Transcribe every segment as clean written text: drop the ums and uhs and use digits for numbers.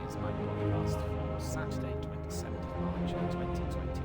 is my podcast for Saturday, 27th of March 2021.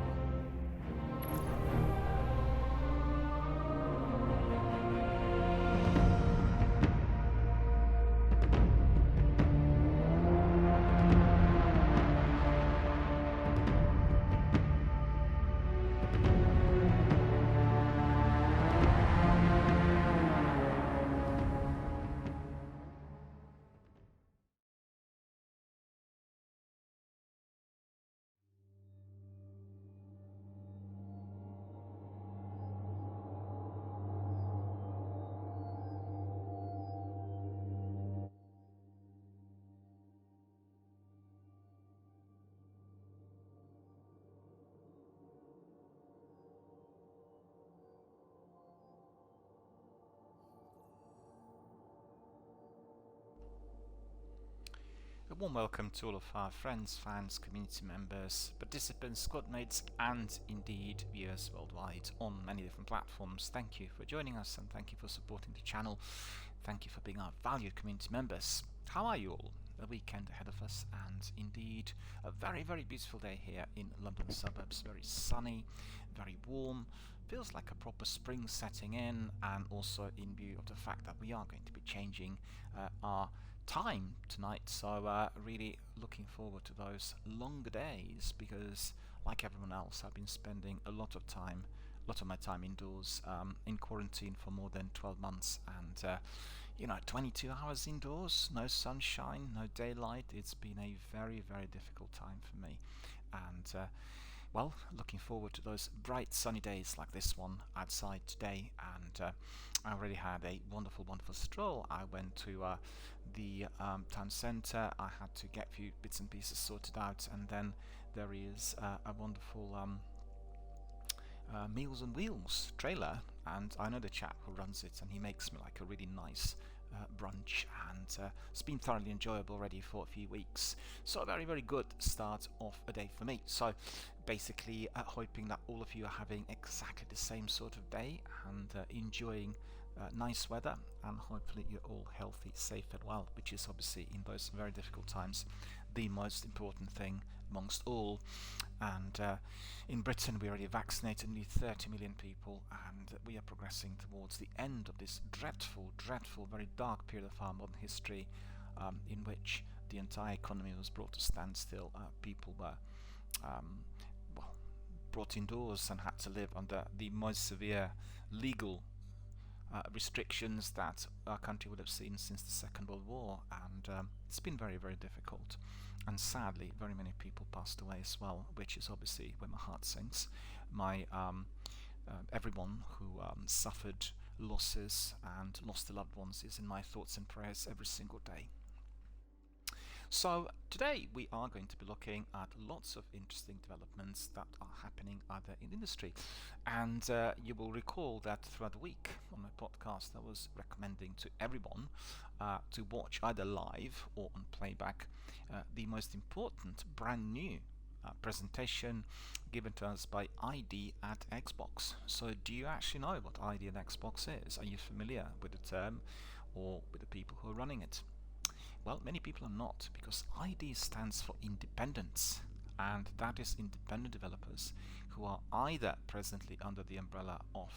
A warm welcome to all of our friends, fans, community members, participants, squad mates, and indeed viewers worldwide on many different platforms. Thank you for joining us and thank you for supporting the channel. Thank you for being our valued community members. How are you all? A weekend ahead of us and indeed a very, very beautiful day here in London suburbs. Very sunny, very warm. Feels like a proper spring setting in, and also in view of the fact that we are going to be changing our time tonight, so really looking forward to those longer days, because like everyone else I've been spending a lot of my time indoors, in quarantine for more than 12 months, and 22 hours indoors, no sunshine, no daylight. It's been a very, very difficult time for me, and well, looking forward to those bright sunny days like this one outside today. And I already had a wonderful stroll. I went to the town centre. I had to get a few bits and pieces sorted out, and then there is a wonderful Meals on Wheels trailer, and I know the chap who runs it, and he makes me like a really nice brunch, and it's been thoroughly enjoyable already for a few weeks. So a very, very good start of a day for me. So basically hoping that all of you are having exactly the same sort of day and enjoying nice weather, and hopefully you're all healthy, safe and well, which is obviously in those very difficult times the most important thing amongst all. And in Britain we already vaccinated nearly 30 million people, and we are progressing towards the end of this dreadful, very dark period of our modern history, in which the entire economy was brought to standstill. People were brought indoors and had to live under the most severe legal restrictions that our country would have seen since the Second World War, and it's been very, very difficult, and sadly very many people passed away as well, which is obviously where my heart sinks. My everyone who suffered losses and lost their loved ones is in my thoughts and prayers every single day. So today we are going to be looking at lots of interesting developments that are happening either in the industry, and you will recall that throughout the week on my podcast I was recommending to everyone to watch either live or on playback the most important brand new presentation given to us by ID at Xbox. So do you actually know what ID at Xbox is? Are you familiar with the term or with the people who are running it? Well, many people are not, because ID stands for independence, and that is independent developers who are either presently under the umbrella of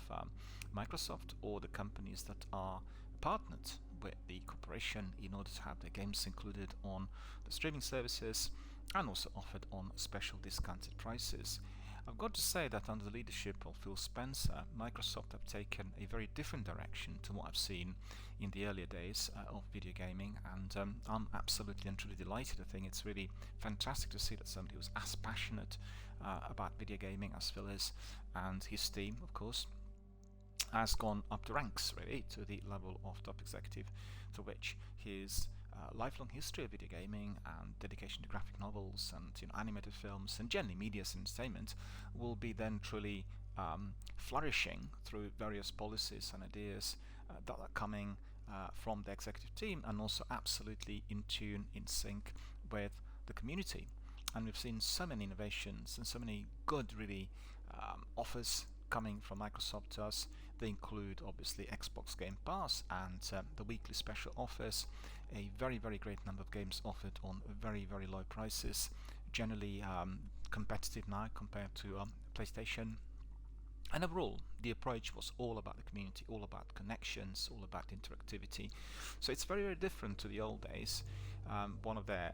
Microsoft or the companies that are partnered with the corporation in order to have their games included on the streaming services and also offered on special discounted prices. I've got to say that under the leadership of Phil Spencer, Microsoft have taken a very different direction to what I've seen in the earlier days of video gaming, and I'm absolutely and truly delighted. I think it's really fantastic to see that somebody who's as passionate about video gaming as Phil is, and his team, of course, has gone up the ranks really to the level of top executive, to which his lifelong history of video gaming and dedication to graphic novels and animated films and generally media and entertainment will be then truly flourishing through various policies and ideas that are coming from the executive team, and also absolutely in tune, in sync with the community. And we've seen so many innovations and so many good really offers coming from Microsoft to us They include obviously Xbox Game Pass and the weekly special offers, a very great number of games offered on very low prices, generally competitive now compared to PlayStation. And overall, the approach was all about the community, all about connections, all about interactivity. So it's very different to the old days. One of their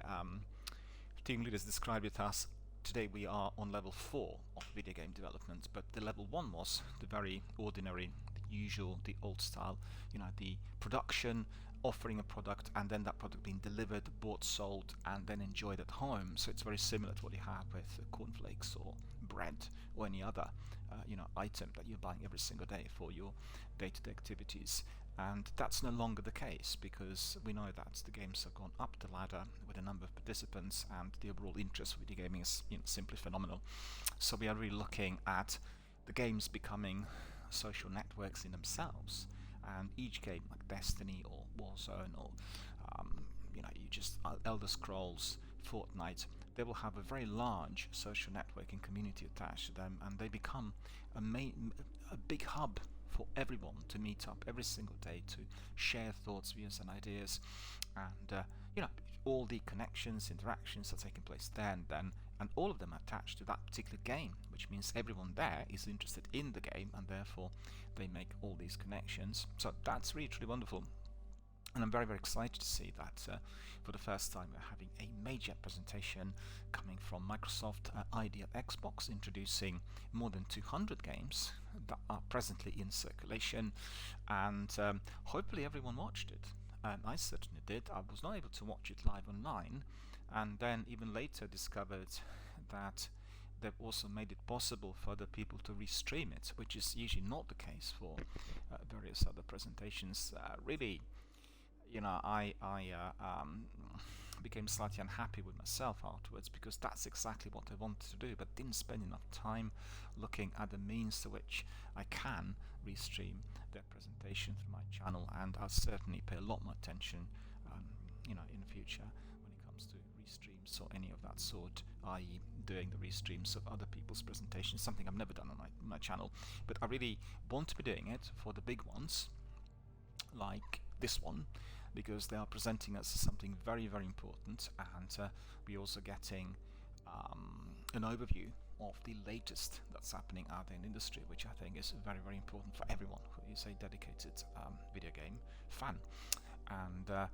team leaders described it as, today we are on level 4 of video game development, but the level 1 was the very ordinary, the usual, the old style, the production, offering a product, and then that product being delivered, bought, sold, and then enjoyed at home. So it's very similar to what you have with cornflakes or bread or any other item that you're buying every single day for your day-to-day activities. And that's no longer the case, because we know that the games have gone up the ladder with a number of participants, and the overall interest for video gaming is simply phenomenal. So we are really looking at the games becoming social networks in themselves, and each game like Destiny or Warzone or Elder Scrolls, Fortnite, they will have a very large social networking community attached to them, and they become a big hub for everyone to meet up every single day to share thoughts, views, and ideas, and all the connections, interactions are taking place there and then, and all of them attached to that particular game, which means everyone there is interested in the game, and therefore they make all these connections. So that's really truly wonderful. And I'm very excited to see that for the first time we're having a major presentation coming from Microsoft ID at Xbox, introducing more than 200 games that are presently in circulation, and hopefully everyone watched it. I certainly did. I was not able to watch it live online, and then even later discovered that they've also made it possible for other people to restream it, which is usually not the case for various other presentations. Really, I became slightly unhappy with myself afterwards, because that's exactly what I wanted to do, but didn't spend enough time looking at the means to which I can restream their presentation through my channel, and I'll certainly pay a lot more attention in the future when it comes to restreams or any of that sort, i.e. doing the restreams of other people's presentations, something I've never done on my channel, but I really want to be doing it for the big ones like this one, because they are presenting us something very important, and we're also getting an overview of the latest that's happening out there in the industry, which I think is very important for everyone who is a dedicated video game fan. And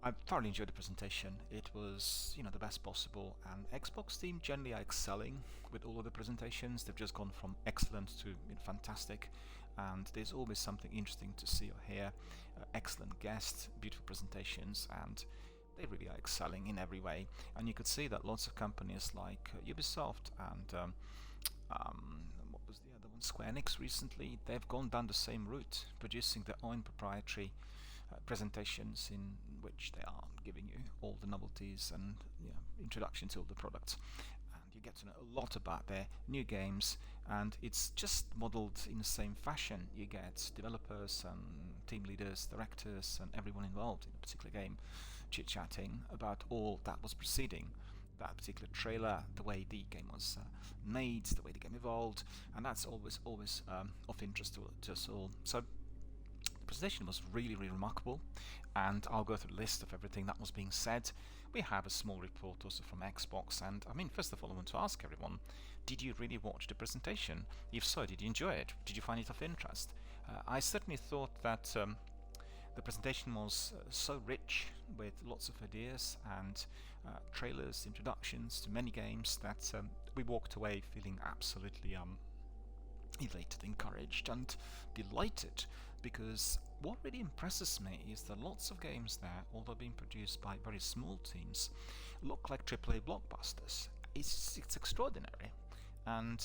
I thoroughly enjoyed the presentation. It was the best possible, and Xbox team generally are excelling with all of the presentations. They've just gone from excellent to fantastic, and there's always something interesting to see or hear. Excellent guests, beautiful presentations, and they really are excelling in every way. And you could see that lots of companies like Ubisoft and what was the other one, Square Enix recently, they've gone down the same route, producing their own proprietary presentations in which they are giving you all the novelties and introduction to all the products. You get to know a lot about their new games, and it's just modeled in the same fashion. You get developers and team leaders, directors, and everyone involved in a particular game chit-chatting about all that was preceding that particular trailer, the way the game was made, the way the game evolved, and that's always of interest to us all. So the presentation was really remarkable, and I'll go through the list of everything that was being said. We have a small report also from Xbox, and first of all I want to ask everyone, did you really watch the presentation? If so, did you enjoy it? Did you find it of interest? I certainly thought that the presentation was so rich with lots of ideas and trailers, introductions to many games, that we walked away feeling absolutely elated, encouraged, and delighted, because what really impresses me is that lots of games there, although being produced by very small teams, look like AAA blockbusters. It's extraordinary. And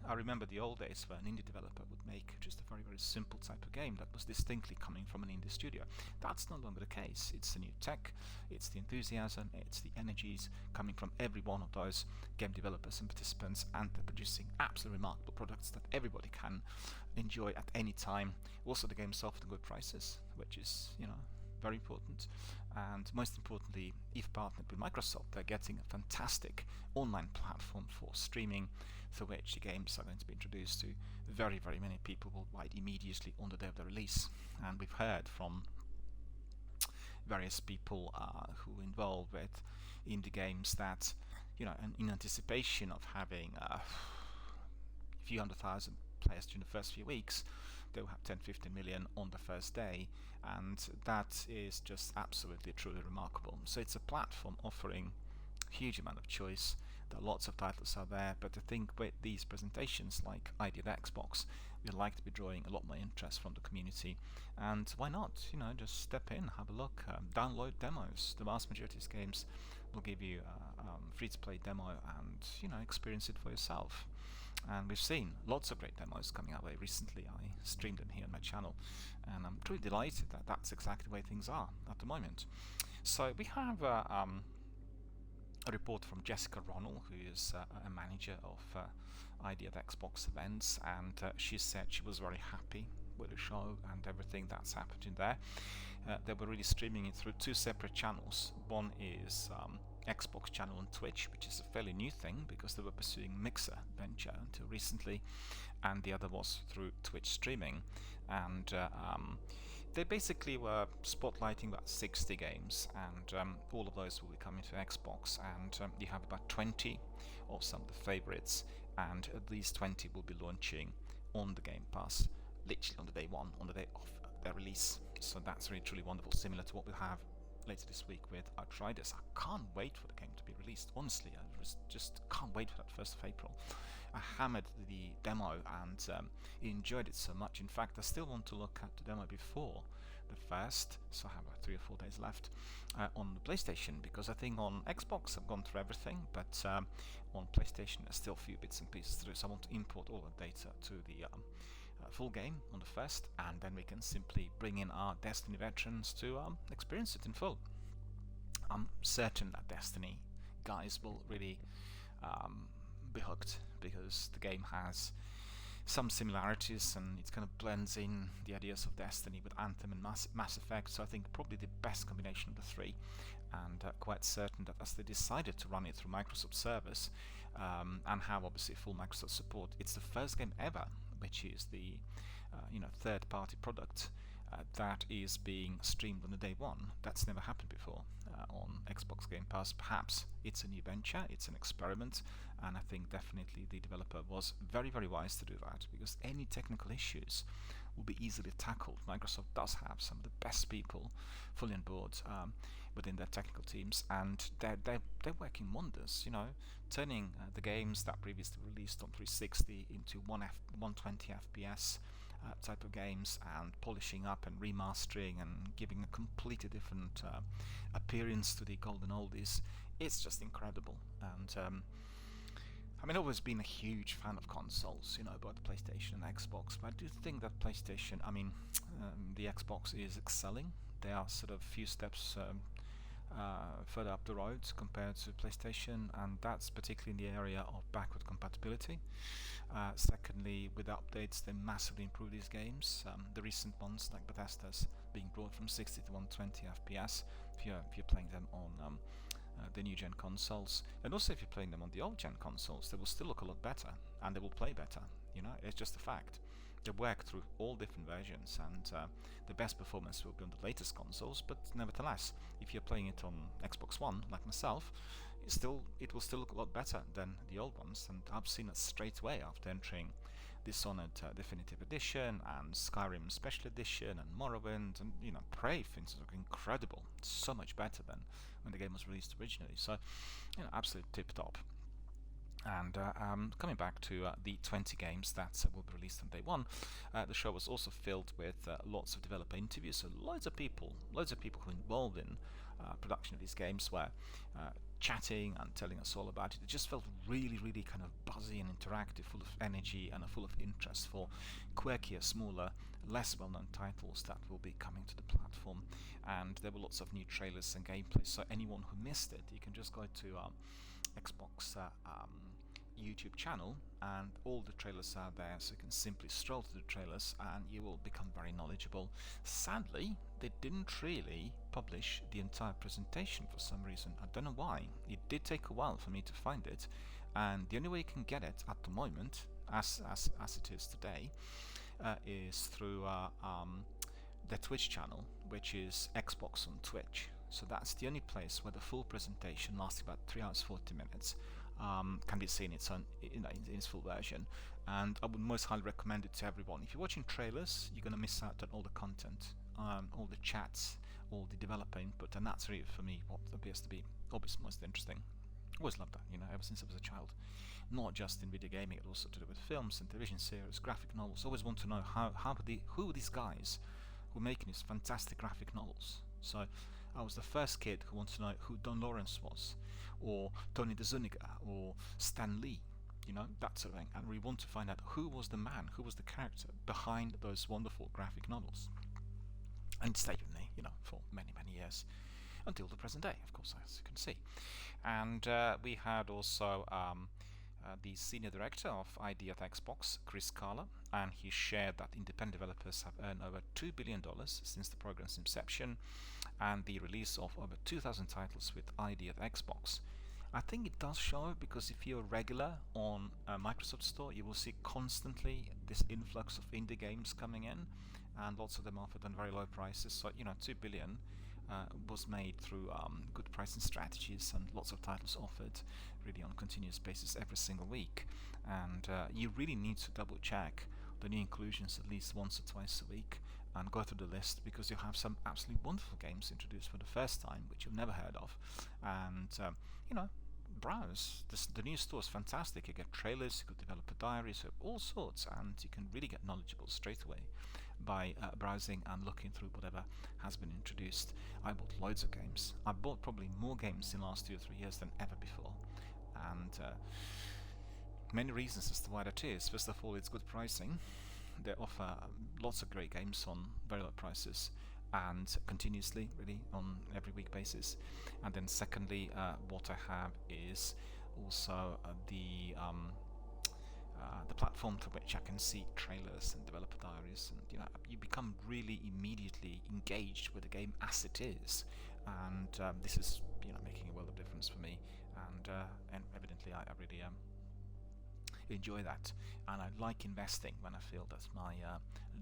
I remember the old days where an indie developer would make just a very simple type of game that was distinctly coming from an indie studio. That's no longer the case. It's the new tech, it's the enthusiasm, it's the energies coming from every one of those game developers and participants, and they're producing absolutely remarkable products that everybody can enjoy at any time. Also, the game's sold at good prices, which is very important. And most importantly, if partnered with Microsoft, they're getting a fantastic online platform for streaming, through which the games are going to be introduced to very, very many people worldwide immediately on the day of the release. And we've heard from various people who are involved with indie games that, in anticipation of having a few 100,000 players during the first few weeks, they'll have 10-15 million on the first day, and that is just absolutely truly remarkable. So it's a platform offering a huge amount of choice. There are lots of titles out there, but I think with these presentations like ID at Xbox, we'd like to be drawing a lot more interest from the community. And why not? Just step in, have a look, download demos. The vast majority of games will give you a free-to-play demo, and experience it for yourself. And we've seen lots of great demos coming our way recently. I streamed them here on my channel, and I'm truly delighted that that's exactly the way things are at the moment. So we have a report from Jessica Ronald, who is a manager of ID at Xbox events, and she said she was very happy with the show and everything that's happened in there. They were really streaming it through two separate channels. One is Xbox channel on Twitch, which is a fairly new thing because they were pursuing Mixer venture until recently, and the other was through Twitch streaming. And they basically were spotlighting about 60 games, and all of those will be coming to Xbox, and you have about 20 of some of the favorites, and at least 20 will be launching on the Game Pass literally on the day one, on the day of their release. So that's really truly wonderful, similar to what we'll have later this week with Outriders. I can't wait for the game to be released. Honestly, I just can't wait for that 1st of April. I hammered the demo and enjoyed it so much. In fact, I still want to look at the demo before the 1st, so I have about 3 or 4 days left on the PlayStation, because I think on Xbox I've gone through everything, but on PlayStation there's still a few bits and pieces to do, so I want to import all the data to the full game on the 1st, and then we can simply bring in our Destiny veterans to experience it in full. I'm certain that Destiny guys will really be hooked, because the game has some similarities and it kind of blends in the ideas of Destiny with Anthem and Mass Effect, so I think probably the best combination of the three, and quite certain that as they decided to run it through Microsoft servers and have obviously full Microsoft support, it's the first game ever which is the third-party product that is being streamed on the day one. That's never happened before on Xbox Game Pass. Perhaps it's a new venture, it's an experiment, and I think definitely the developer was very, very wise to do that, because any technical issues will be easily tackled. Microsoft does have some of the best people fully on board within their technical teams, and they're working wonders, turning the games that previously released on 360 into 120 FPS type of games, and polishing up and remastering and giving a completely different appearance to the golden oldies. It's just incredible. And I've always been a huge fan of consoles, both PlayStation and Xbox, but I do think that PlayStation, the Xbox is excelling. They are sort of a few steps further up the road compared to PlayStation, and that's particularly in the area of backward compatibility. Secondly, with updates, they massively improve these games. The recent ones, like Bethesda's, being brought from 60 to 120 FPS if you're playing them on the new gen consoles, and also if you're playing them on the old gen consoles, they will still look a lot better and they will play better. It's just a fact. They work through all different versions, and the best performance will be on the latest consoles, but nevertheless, if you're playing it on Xbox One, like myself, it will still look a lot better than the old ones. And I've seen it straight away after entering Dishonored Definitive Edition and Skyrim Special Edition and Morrowind, and Prey, for instance, look incredible. It's so much better than when the game was released originally. So, absolute tip top. And coming back to the 20 games that will be released on day one, the show was also filled with lots of developer interviews. So loads of people who are involved in production of these games were chatting and telling us all about it. It just felt really, really kind of buzzy and interactive, full of energy and full of interest for quirkier, smaller, less well-known titles that will be coming to the platform. And there were lots of new trailers and gameplay, so anyone who missed it, you can just go to Xbox YouTube channel, and all the trailers are there, so you can simply stroll through the trailers and you will become very knowledgeable. Sadly, they didn't really publish the entire presentation for some reason. I don't know why. It did take a while for me to find it, and the only way you can get it at the moment, as it is today, is through the Twitch channel, which is Xbox on Twitch. So that's the only place where the full presentation, lasting about 3 hours 40 minutes, can be seen in its full version. And I would most highly recommend it to everyone. If you're watching trailers, you're going to miss out on all the content, all the chats, all the developer input, and that's really, for me, what appears to be obviously most interesting. Always loved that, ever since I was a child. Not just in video gaming, but also to do with films and television series, graphic novels. Always want to know who are these guys who are making these fantastic graphic novels. So I was the first kid who wanted to know who Don Lawrence was, or Tony DeZuniga, or Stan Lee, that sort of thing. And we want to find out who was the man, who was the character behind those wonderful graphic novels. And it stayed with me, for many, many years, until the present day, of course, as you can see. And we had also the senior director of ID at Xbox, Chris Carla, and he shared that independent developers have earned over $2 billion since the program's inception and the release of over 2,000 titles with ID at Xbox. I think it does show, because if you're a regular on Microsoft Store, you will see constantly this influx of indie games coming in, and lots of them offered on very low prices. So, $2 billion was made through good pricing strategies and lots of titles offered really on a continuous basis every single week. And you really need to double check the new inclusions at least once or twice a week and go through the list, because you'll have some absolutely wonderful games introduced for the first time which you've never heard of. And browse. The new store is fantastic. You get trailers, you get developer diaries, all sorts, and you can really get knowledgeable straight away by browsing and looking through whatever has been introduced. I bought loads of games. I bought probably more games in the last 2 or 3 years than ever before, and many reasons as to why that is. First of all, it's good pricing. They offer lots of great games on very low prices and continuously, really, on every week basis. And then secondly, what I have is also the platform to which I can see trailers and developer diaries, and you become really immediately engaged with the game as it is, and this is making a world of difference for me, and evidently I really enjoy that, and I like investing when I feel that my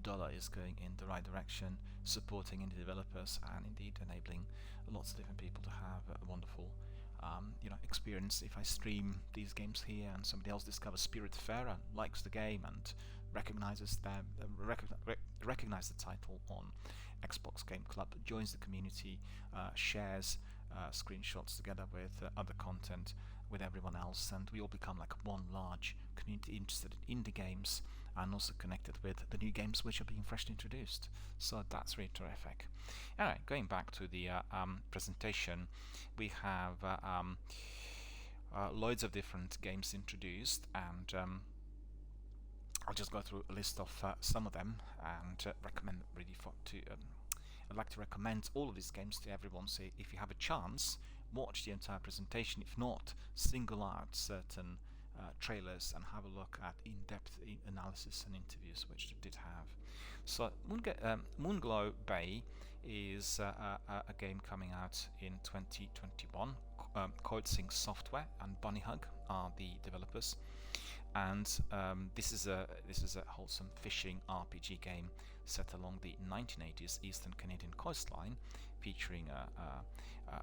dollar is going in the right direction, supporting indie developers and indeed enabling lots of different people to have a wonderful experience. If I stream these games here and somebody else discovers Spiritfarer, likes the game and recognizes them, recognize the title on Xbox Game Club, joins the community, shares screenshots together with other content with everyone else, and we all become like one large community interested in indie games and also connected with the new games which are being freshly introduced. So that's really terrific. Alright, going back to the presentation, we have loads of different games introduced, and I'll just go through a list of some of them and recommend really I'd like to recommend all of these games to everyone. So if you have a chance, watch the entire presentation. If not, single out certain trailers and have a look at in-depth analysis and interviews which they did have. So Moonglow Bay is a game coming out in 2021. Coatsink Software and Bunny Hug are the developers, and this is a wholesome fishing RPG game set along the 1980s Eastern Canadian coastline, featuring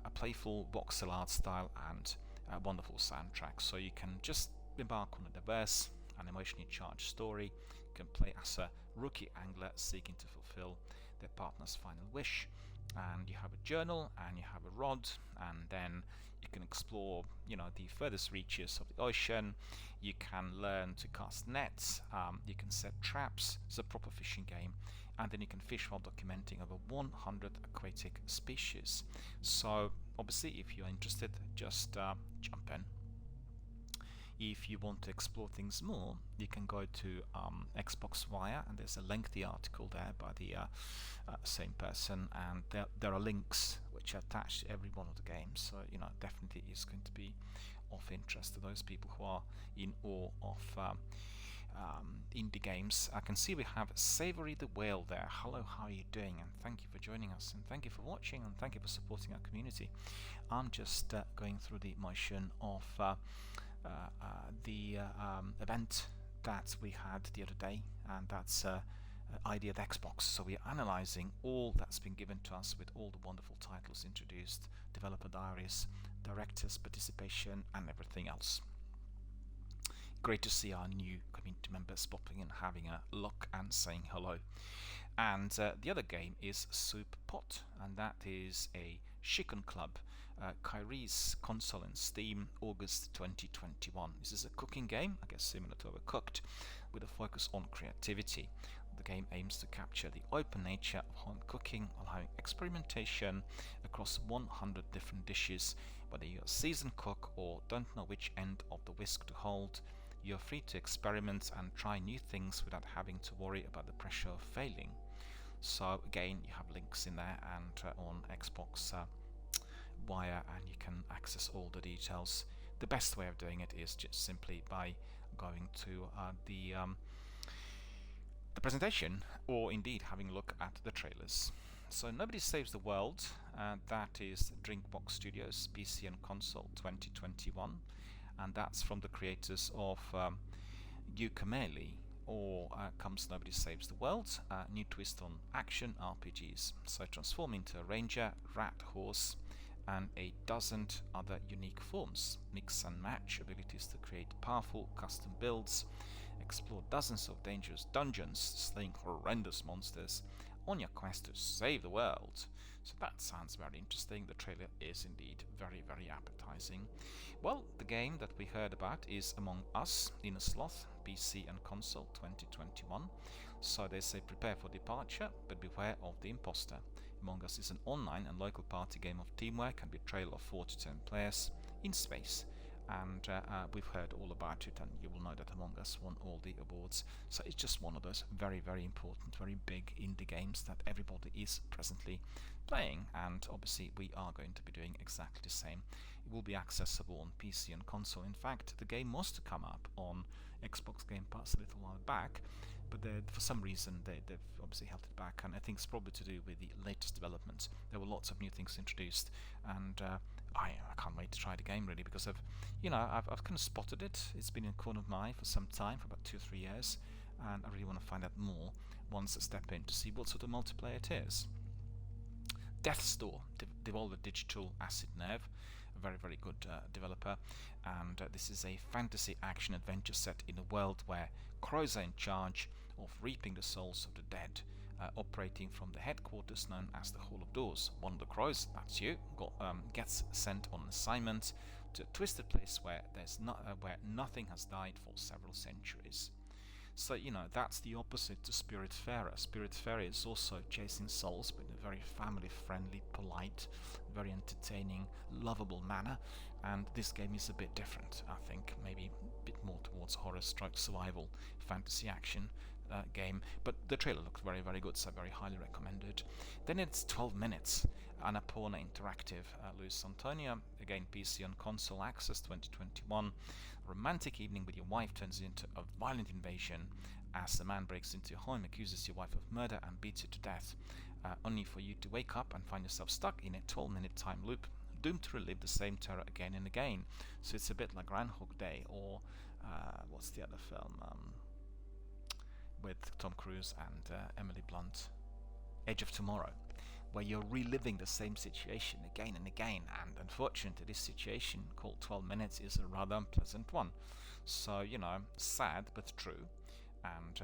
a playful voxel art style and a wonderful soundtrack. So you can just embark on a diverse and emotionally charged story. You can play as a rookie angler seeking to fulfill their partner's final wish, and you have a journal and you have a rod, and then you can explore the furthest reaches of the ocean. You can learn to cast nets, you can set traps. It's a proper fishing game, and then you can fish while documenting over 100 aquatic species. So obviously, if you're interested, just jump in. If you want to explore things more, you can go to Xbox Wire, and there's a lengthy article there by the same person, and there are links which are attached to every one of the games. So definitely is going to be of interest to those people who are in awe of indie games. I can see we have Savory the Whale there. Hello, how are you doing? And thank you for joining us, and thank you for watching, and thank you for supporting our community. I'm just going through the motion of the event that we had the other day, and that's ID at Xbox. So we're analyzing all that's been given to us with all the wonderful titles introduced, developer diaries, directors' participation, and everything else. Great to see our new community members popping in, having a look and saying hello. And the other game is Soup Pot, and that is a chicken club. Kyrie's console in Steam, August 2021. This is a cooking game, I guess similar to Overcooked, with a focus on creativity. The game aims to capture the open nature of home cooking, allowing experimentation across 100 different dishes. Whether you're a seasoned cook or don't know which end of the whisk to hold, you're free to experiment and try new things without having to worry about the pressure of failing. So again, you have links in there and on Xbox Wire, and you can access all the details. The best way of doing it is just simply by going to the presentation, or indeed having a look at the trailers. So Nobody Saves the World, that is Drinkbox Studios, PC and Console 2021, and that's from the creators of Yooka-Laylee, or Comes Nobody Saves the World, a new twist on action RPGs. So transform into a ranger, rat, horse, and a dozen other unique forms. Mix and match abilities to create powerful custom builds, explore dozens of dangerous dungeons, slaying horrendous monsters on your quest to save the world. So that sounds very interesting. The trailer is indeed very, very appetizing. Well, the game that we heard about is Among Us, Inner Sloth, PC and Console 2021. So they say prepare for departure, but beware of the imposter. Among Us is an online and local party game of teamwork and betrayal of 4 to 10 players in space. And we've heard all about it, and you will know that Among Us won all the awards. So it's just one of those very, very important, very big indie games that everybody is presently playing, and obviously we are going to be doing exactly the same. It will be accessible on PC and console. In fact, the game was to come up on Xbox Game Pass a little while back, but for some reason they've obviously held it back, and I think it's probably to do with the latest developments. There were lots of new things introduced, and I can't wait to try the game really, because I've kind of spotted it. It's been in the corner of my eye for some time, for about 2 or 3 years, and I really want to find out more once I step in to see what sort of multiplayer it is. Death's Door, Devolver Digital Acid Nerve, a very, very good developer, and this is a fantasy action adventure set in a world where crows are in charge of reaping the souls of the dead, operating from the headquarters known as the Hall of Doors. One of the crows, that's you, gets sent on an assignment to a twisted place where where nothing has died for several centuries. So, that's the opposite to Spiritfarer. Spiritfarer is also chasing souls, but in a very family-friendly, polite, very entertaining, lovable manner. And this game is a bit different, I think, maybe a bit more towards horror stroke survival, fantasy action game. But the trailer looked very, very good, so very highly recommended. Then it's 12 Minutes, Annapurna Interactive, Luis Antonio, again PC and console access 2021. Romantic evening with your wife turns into a violent invasion as a man breaks into your home, accuses your wife of murder, and beats you to death, only for you to wake up and find yourself stuck in a 12-minute time loop, doomed to relive the same terror again and again. So it's a bit like Groundhog Day, or what's the other film with Tom Cruise and Emily Blunt, Edge of Tomorrow, where you're reliving the same situation again and again, and unfortunately this situation called 12 Minutes is a rather unpleasant one. So, sad but true, and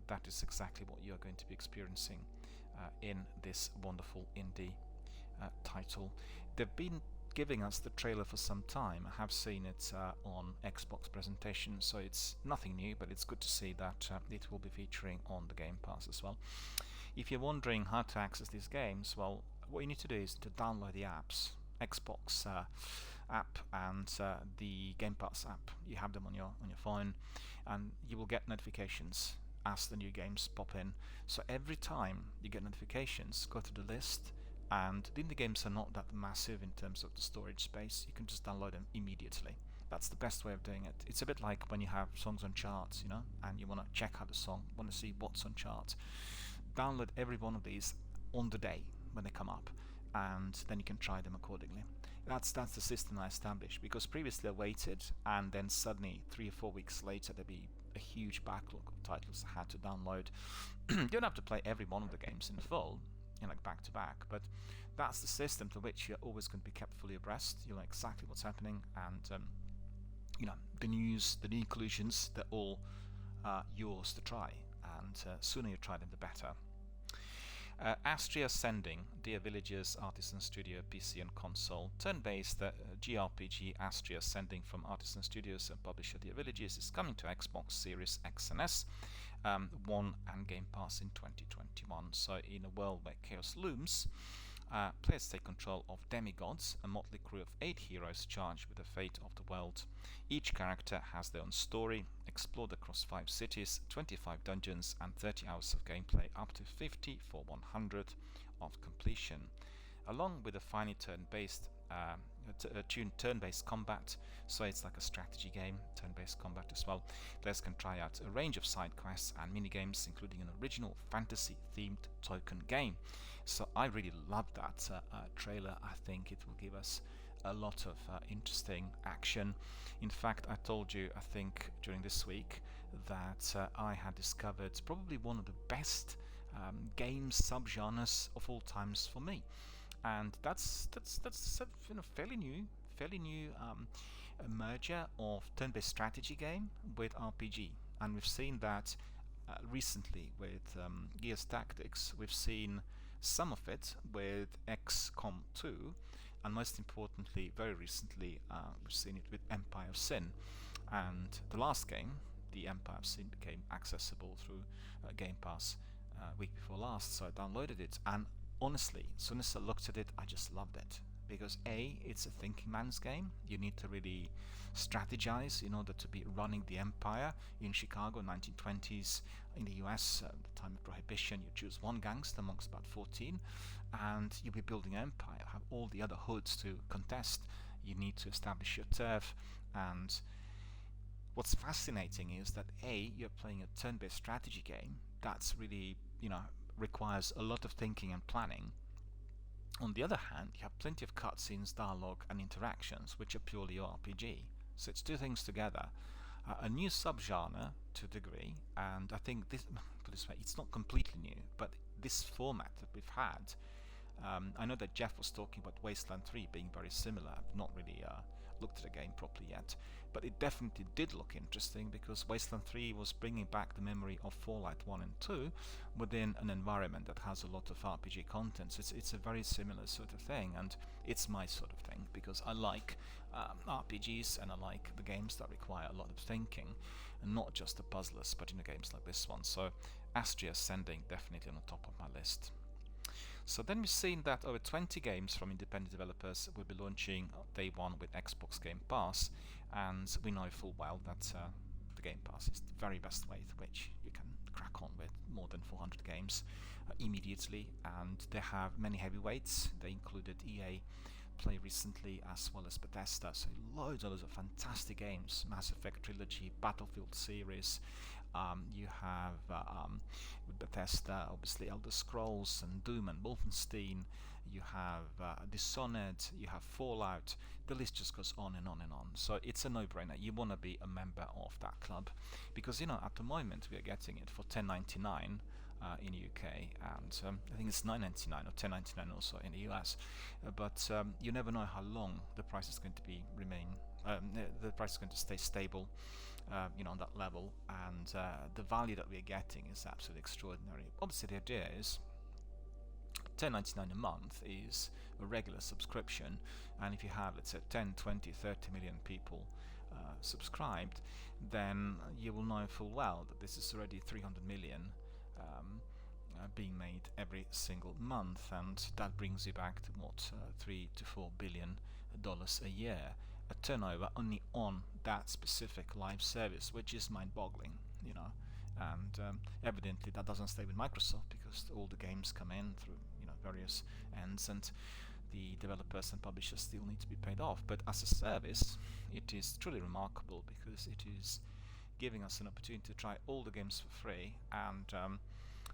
that is exactly what you're going to be experiencing in this wonderful indie title. They've been giving us the trailer for some time. I have seen it on Xbox presentation, so it's nothing new, but it's good to see that it will be featuring on the Game Pass as well. If you're wondering how to access these games, well, what you need to do is to download the apps, Xbox app and the Game Pass app. You have them on your phone, and you will get notifications as the new games pop in. So every time you get notifications, go to the list, and the indie games are not that massive in terms of the storage space. You can just download them immediately. That's the best way of doing it. It's a bit like when you have songs on charts, you know, and you want to check out the song, want to see what's on charts. Download every one of these on the day when they come up, and then you can try them accordingly. That's the system I established, because previously I waited, and then suddenly 3 or 4 weeks later there'd be a huge backlog of titles I had to download. You don't have to play every one of the games in full, you know, like back to back, but that's the system to which you're always going to be kept fully abreast. You know exactly what's happening, and you know, the news, the new inclusions, they're all yours to try, and sooner you try them the better. Astria Sending, Dear Villagers, Artisan Studio, PC and console. Turn-based GRPG Astria Sending from Artisan Studios and publisher Dear Villagers is coming to Xbox Series X and S, One and Game Pass in 2021. So in a world where chaos looms, players take control of demigods, a motley crew of 8 heroes charged with the fate of the world. Each character has their own story, explored across 5 cities, 25 dungeons and 30 hours of gameplay, up to 50 for 100 of completion. Along with a finely turn-based tuned turn-based combat, so it's like a strategy game, turn-based combat as well. Players can try out a range of side quests and minigames, including an original fantasy-themed token game. So I really love that trailer. I think it will give us a lot of interesting action. In fact, I told you, I think during this week, that I had discovered probably one of the best game subgenres of all times for me, and that's you know, fairly new a merger of turn-based strategy game with RPG, and we've seen that recently with Gears Tactics. We've seen some of it with XCOM 2, and most importantly, very recently, we've seen it with Empire of Sin. And the last game, the Empire of Sin, became accessible through Game Pass week before last, so I downloaded it, and honestly, as soon as I looked at it, I just loved it. Because A, it's a thinking man's game. You need to really strategize in order to be running the empire. In Chicago, 1920s, in the US, the time of Prohibition, you choose one gangster amongst about 14, and you'll be building an empire, have all the other hoods to contest. You need to establish your turf, and what's fascinating is that A, you're playing a turn-based strategy game that's really, you know, requires a lot of thinking and planning. On the other hand, you have plenty of cutscenes, dialogue and interactions which are purely RPG. So it's two things together. A new subgenre to a degree, and I think this, put this way, it's not completely new, but this format that we've had, I know that Jeff was talking about Wasteland 3 being very similar. I've not really looked at the game properly yet, but it definitely did look interesting, because Wasteland 3 was bringing back the memory of Fallout 1 and 2 within an environment that has a lot of RPG content. So it's a very similar sort of thing, and it's my sort of thing, because I like RPGs, and I like the games that require a lot of thinking, and not just the puzzlers, but in the games like this one. So Astria Ascending definitely on the top of my list. So then we've seen that over 20 games from independent developers will be launching day one with Xbox Game Pass, and we know full well that the Game Pass is the very best way through which you can crack on with more than 400 games immediately, and they have many heavyweights. They included EA Play recently, as well as Bethesda, so loads of fantastic games. Mass Effect Trilogy, Battlefield series. You have with Bethesda, obviously Elder Scrolls and Doom and Wolfenstein. You have Dishonored, you have Fallout. The list just goes on and on and on. So it's a no-brainer. You want to be a member of that club, because, you know, at the moment we are getting it for $10.99 in the UK, and I think it's $9.99 or $10.99 also in the US. But you never know how long the price is going to be the price is going to stay stable, you know, on that level, and the value that we're getting is absolutely extraordinary. Obviously, the idea is $10.99 a month is a regular subscription, and if you have, let's say, 10, 20, 30 million people subscribed, then you will know full well that this is already 300 million being made every single month, and that brings you back to what, $3 to $4 billion a year, a turnover only on that specific live service, which is mind-boggling, you know. And evidently that doesn't stay with Microsoft, because all the games come in through, you know, various ends, and the developers and publishers still need to be paid off. But as a service, it is truly remarkable because it is giving us an opportunity to try all the games for free, and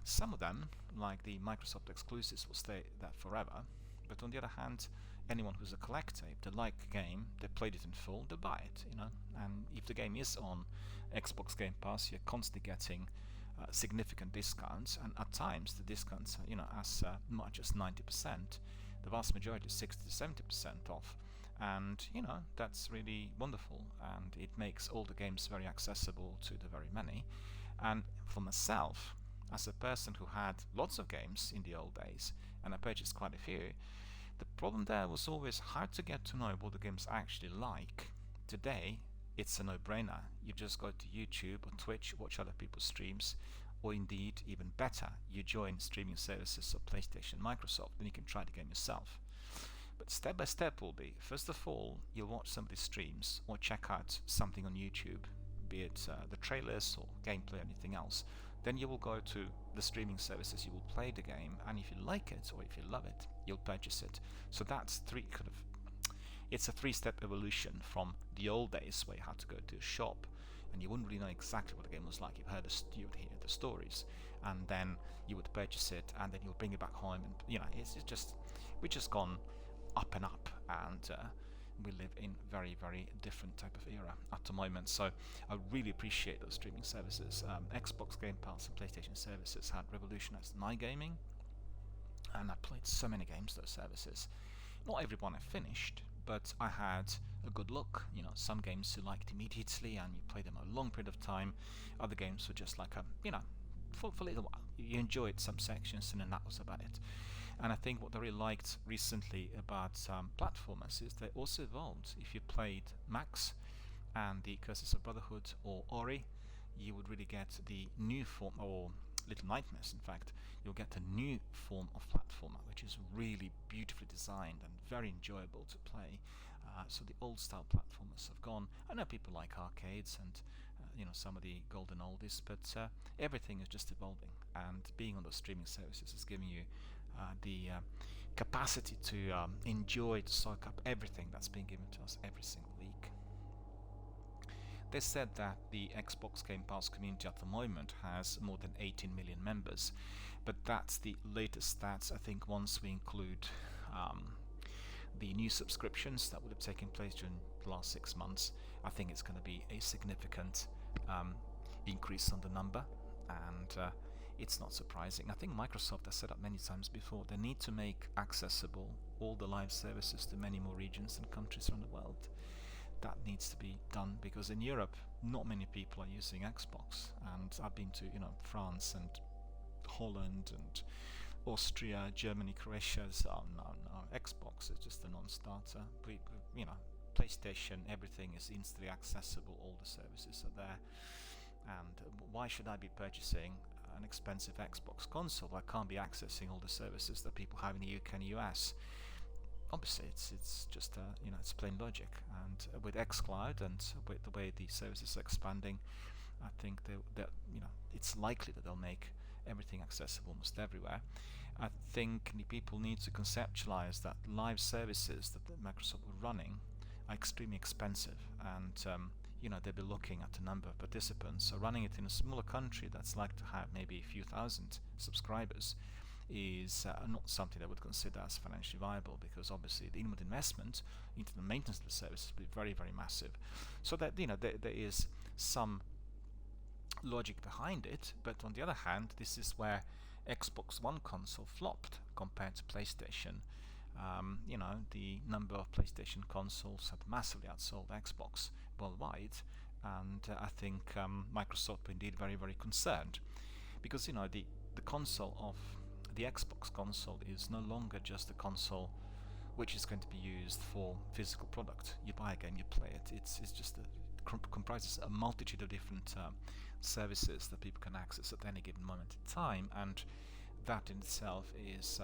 some of them, like the Microsoft exclusives, will stay there forever. But on the other hand, anyone who's a collector, if they like a game, they played it in full, they buy it, And if the game is on Xbox Game Pass, you're constantly getting significant discounts, and at times the discounts are, as much as 90%. The vast majority is 60 to 70% off, and that's really wonderful, and it makes all the games very accessible to the very many. And for myself, as a person who had lots of games in the old days, and I purchased quite a few, the problem there was always how to get to know what the games actually like. Today, it's a no-brainer. You just go to YouTube or Twitch, watch other people's streams, or indeed, even better, you join streaming services of PlayStation, Microsoft, and you can try the game yourself. But step by step will be, first of all, you'll watch somebody's streams or check out something on YouTube, be it the trailers or gameplay or anything else. Then you will go to the streaming services, you will play the game, and if you like it or if you love it, you'll purchase it. So that's it's a three-step evolution from the old days where you had to go to a shop and you wouldn't really know exactly what the game was like. You would hear the stories, and then you would purchase it, and then you'll bring it back home, and we've just gone up and up, and we live in very, very different type of era at the moment. So I really appreciate those streaming services. Xbox Game Pass and PlayStation services had revolutionized my gaming, and I played so many games those services. Not every one I finished, but I had a good look. Some games you liked immediately and you played them a long period of time. Other games were just like for a little while. You enjoyed some sections and then that was about it. And I think what I really liked recently about platformers is they also evolved. If you played Max and the Curses of Brotherhood or Ori, you would really get the new form, or Little Nightmares in fact, you'll get a new form of platformer which is really beautifully designed and very enjoyable to play. So the old style platformers have gone. I know people like arcades and some of the golden oldies, but everything is just evolving, and being on those streaming services is giving you the capacity to enjoy, to soak up everything that's being given to us every single week. They said that the Xbox Game Pass community at the moment has more than 18 million members, but that's the latest stats. I think once we include the new subscriptions that would have taken place during the last 6 months, I think it's going to be a significant increase on the number, and it's not surprising. I think Microsoft has said that many times before. They need to make accessible all the live services to many more regions and countries around the world. That needs to be done, because in Europe not many people are using Xbox, and I've been to France and Holland and Austria, Germany, Croatia. So no, Xbox is just a non-starter. PlayStation, everything is instantly accessible, all the services are there, and why should I be purchasing an expensive Xbox console? I can't be accessing all the services that people have in the UK and US. Obviously, it's just it's plain logic. And with xCloud and with the way the services are expanding, I think that it's likely that they'll make everything accessible almost everywhere. I think the people need to conceptualize that live services that Microsoft were running are extremely expensive, and they'll be looking at the number of participants. So running it in a smaller country that's like to have maybe a few thousand subscribers is not something I would consider as financially viable, because obviously the inward investment into the maintenance of the services will be very, very massive. So that there is some logic behind it, but on the other hand, this is where Xbox One console flopped compared to PlayStation. The number of PlayStation consoles had massively outsold Xbox worldwide, and I think Microsoft were indeed very, very concerned, because the console of the Xbox console is no longer just a console which is going to be used for physical product. You buy a game, you play it. It's just comprises a multitude of different services that people can access at any given moment in time, and that in itself is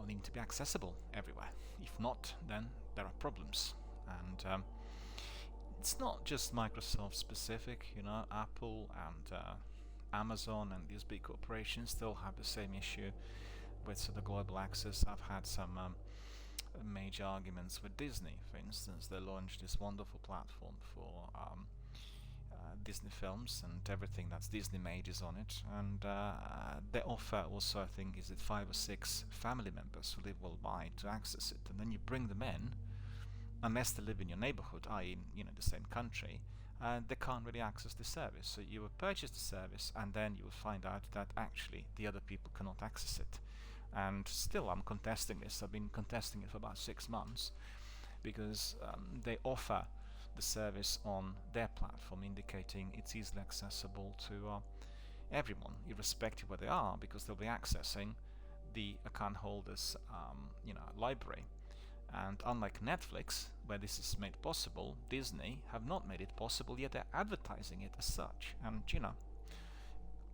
needing to be accessible everywhere. If not, then there are problems. And it's not just Microsoft specific. Apple and Amazon and these big corporations still have the same issue with the global access. I've had some major arguments with Disney. For instance, they launched this wonderful platform for Disney films, and everything that's Disney made is on it, and they offer also, I think, is it 5 or 6 family members who live worldwide to access it, and then you bring them in, unless they live in your neighborhood, i.e. the same country, they can't really access the service. So you will purchase the service, and then you will find out that actually the other people cannot access it. And still I'm contesting this. I've been contesting it for about 6 months, because they offer the service on their platform, indicating it's easily accessible to everyone, irrespective of where they are, because they'll be accessing the account holder's library. And unlike Netflix, where this is made possible, Disney have not made it possible, yet they're advertising it as such. And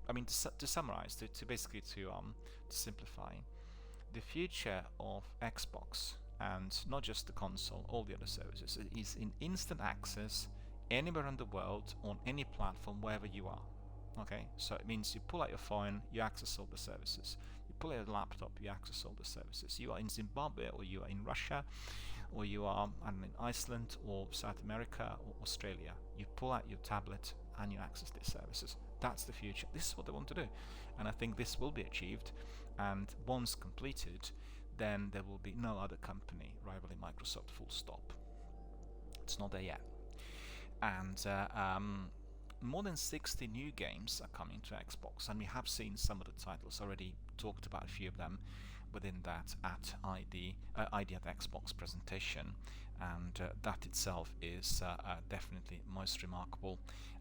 I mean, to summarize, to simplify, the future of Xbox, and not just the console, all the other services, is in instant access anywhere in the world, on any platform, wherever you are. Okay, so it means you pull out your phone, you access all the services. You pull out your laptop, you access all the services. You are in Zimbabwe, or you are in Russia, or you are in Iceland, or South America, or Australia. You pull out your tablet and you access these services. That's the future. This is what they want to do, and I think this will be achieved. And once completed, then there will be no other company rivaling Microsoft, full stop. It's not there yet. And more than 60 new games are coming to Xbox, and we have seen some of the titles already, talked about a few of them within that at ID at Xbox presentation, and that itself is definitely most remarkable.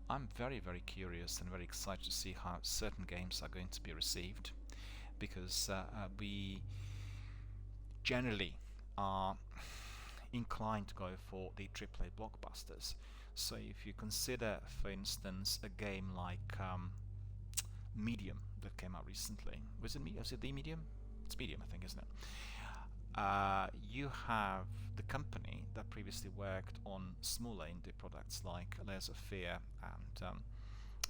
I'm very, very curious and very excited to see how certain games are going to be received, because we generally are inclined to go for the AAA blockbusters. So if you consider, for instance, a game like Medium that came out recently, was it the Medium? It's Medium, I think, isn't it? You have the company that previously worked on smaller indie products like Layers of Fear and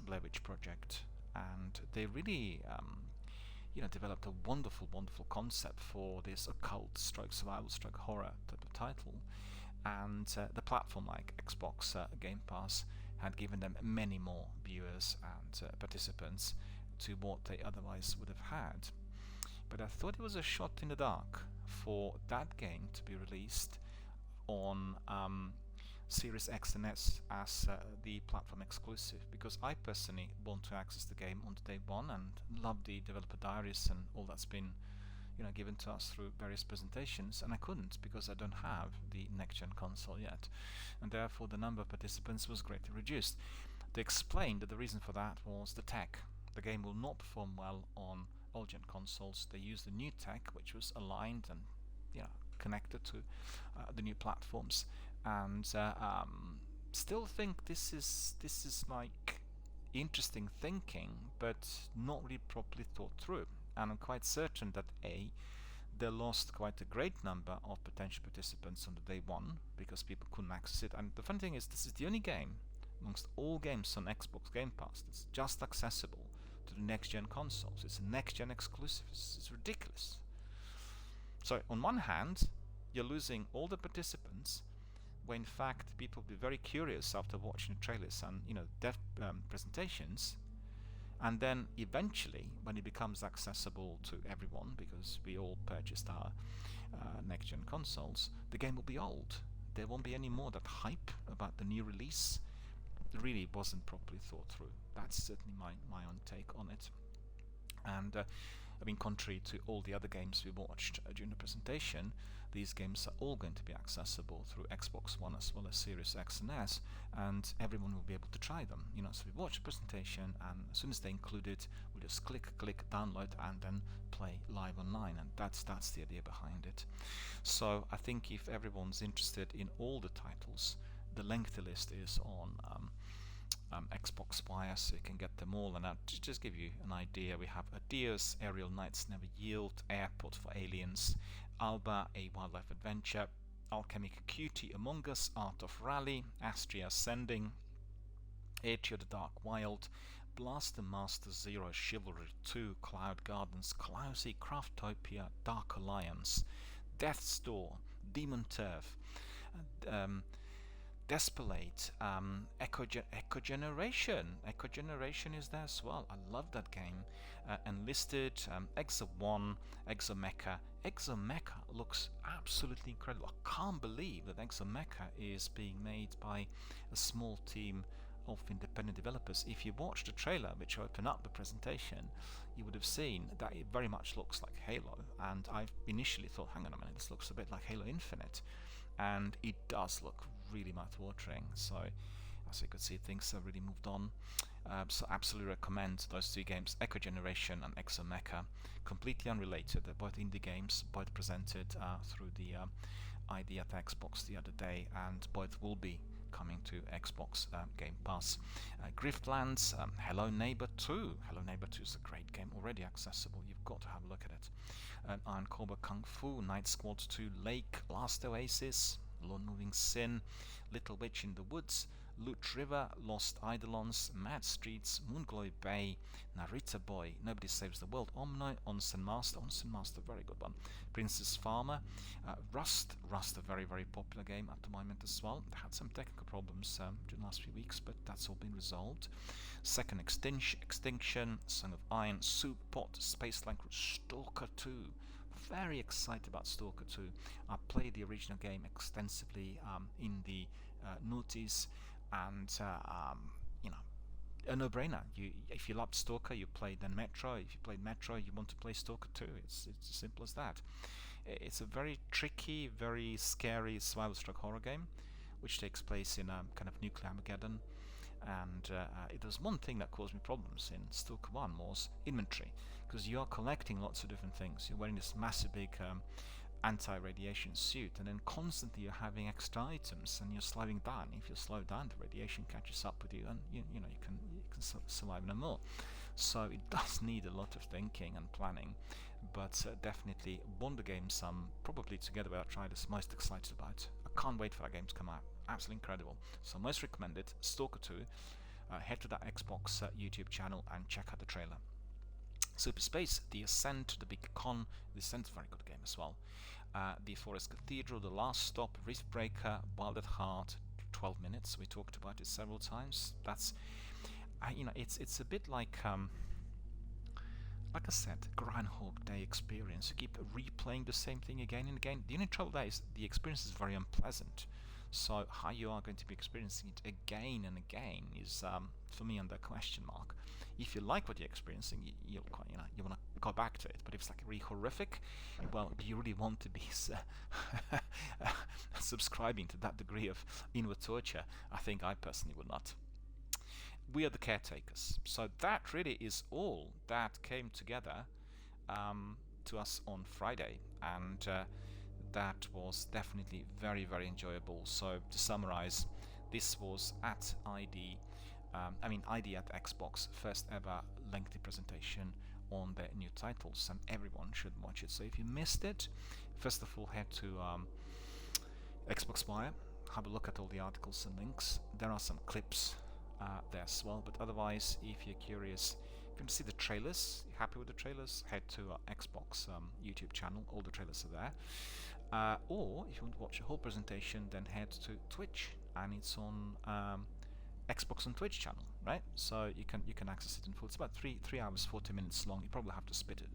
Blair Witch Project, and they really developed a wonderful concept for this occult stroke survival stroke horror type of title. And the platform like Xbox Game Pass had given them many more viewers and participants to what they otherwise would have had. But I thought it was a shot in the dark for that game to be released on Series X and S as the platform exclusive, because I personally want to access the game on day one and love the developer diaries and all that's been given to us through various presentations, and I couldn't because I don't have the next-gen console yet, and therefore the number of participants was greatly reduced. They explained that the reason for that was the tech. The game will not perform well on old-gen consoles. They used the new tech, which was aligned and connected to the new platforms, and still think this is like interesting thinking, but not really properly thought through. And I'm quite certain that they lost quite a great number of potential participants on the day one because people couldn't access it. And the funny thing is, this is the only game amongst all games on Xbox Game Pass that's just accessible to the next-gen consoles. It's a next-gen exclusive. It's ridiculous. So on one hand, you're losing all the participants, where in fact people will be very curious after watching the trailers and dev presentations. And then eventually, when it becomes accessible to everyone, because we all purchased our next-gen consoles, the game will be old. There won't be any more that hype about the new release. It really wasn't properly thought through. That's certainly my own take on it. And contrary to all the other games we watched during the presentation, these games are all going to be accessible through Xbox One as well as Series X and S, and everyone will be able to try them. So we watch the presentation, and as soon as they include it, we just click, download, and then play live online, and that's the idea behind it. So I think if everyone's interested in all the titles, the lengthy list is on Xbox Wire, so you can get them all. And to just give you an idea, we have Adios, Aerial Knights Never Yield, Airport for Aliens, Alba, A Wildlife Adventure, Alchemic Cutie, Among Us, Art of Rally, Astria Ascending, Atrio the Dark Wild, Blaster Master Zero, Chivalry 2, Cloud Gardens, Clousy, Craftopia, Dark Alliance, Death's Door, Demon Turf, um, Despolate, Echo Generation. Echo Generation is there as well. I love that game. Enlisted, Exo 1, Exomecha. Exomecha looks absolutely incredible. I can't believe that Exomecha is being made by a small team of independent developers. If you watch the trailer, which opened up the presentation, you would have seen that it very much looks like Halo. And I initially thought, hang on a minute, this looks a bit like Halo Infinite. And it does look really mouth-watering. So as you could see, things have really moved on. So absolutely recommend those two games, Echo Generation and Exomecha. Completely unrelated. They're both indie games, both presented through the ID at Xbox the other day, and both will be coming to Xbox Game Pass. Griftlands, Hello Neighbor 2. Hello Neighbor 2 is a great game, already accessible. You've got to have a look at it. Iron Cobra Kung Fu, Night Squad 2, Lake, Last Oasis, Lone Moving Sin, Little Witch in the Woods, Loot River, Lost Eidolons, Mad Streets, Moonglow Bay, Narita Boy, Nobody Saves the World, Omni, Onsen Master, very good one, Princess Farmer, Rust, a very, very popular game at the moment as well. They had some technical problems during the last few weeks, but that's all been resolved. Second Extinction, Song of Iron, Soup Pot, Space Lancer, Stalker 2. Very excited about Stalker 2. I played the original game extensively in the notice, and you know, a no-brainer. If you loved Stalker, you played then Metro. If you played Metro, you want to play Stalker 2. It's as simple as that. It's a very tricky, very scary survival-stroke horror game, which takes place in a kind of nuclear Armageddon. And it was one thing that caused me problems in Stalker 1 was inventory, because you are collecting lots of different things. You're wearing this massive big anti-radiation suit, and then constantly you're having extra items, and you're slowing down. If you slow down, the radiation catches up with you, and you can survive no more. So it does need a lot of thinking and planning, but definitely one of the games I'm probably together with Outriders most excited about. I can't wait for that game to come out. Absolutely incredible. So most recommended, Stalker 2. Head to that Xbox YouTube channel and check out the trailer. Super Space, The Ascent, The Big Con. The Ascent is a very good game as well. The Forest Cathedral, The Last Stop, Riftbreaker, Wild at Heart, 12 minutes. We talked about it several times. That's, it's a bit like I said, Groundhog Day experience. You keep replaying the same thing again and again. The only trouble there is the experience is very unpleasant. So how you are going to be experiencing it again and again is, for me, under question mark. If you like what you're experiencing, you want to go back to it. But if it's like really horrific, well, do you really want to be subscribing to that degree of inward torture? I think I personally would not. We are the caretakers. So that really is all that came together to us on Friday, and that was definitely very, very enjoyable. So to summarize, this was at ID at Xbox, first ever lengthy presentation on their new titles, and everyone should watch it. So if you missed it, first of all, head to Xbox Wire, have a look at all the articles and links. There are some clips there as well, but otherwise, if you're curious, if you want to see the trailers, you're happy with the trailers, head to Xbox YouTube channel. All the trailers are there. Or if you want to watch the whole presentation, then head to Twitch, and it's on Xbox and Twitch channel, right? So you can access it in full. It's about 3 hours 40 minutes long. You probably have to split it.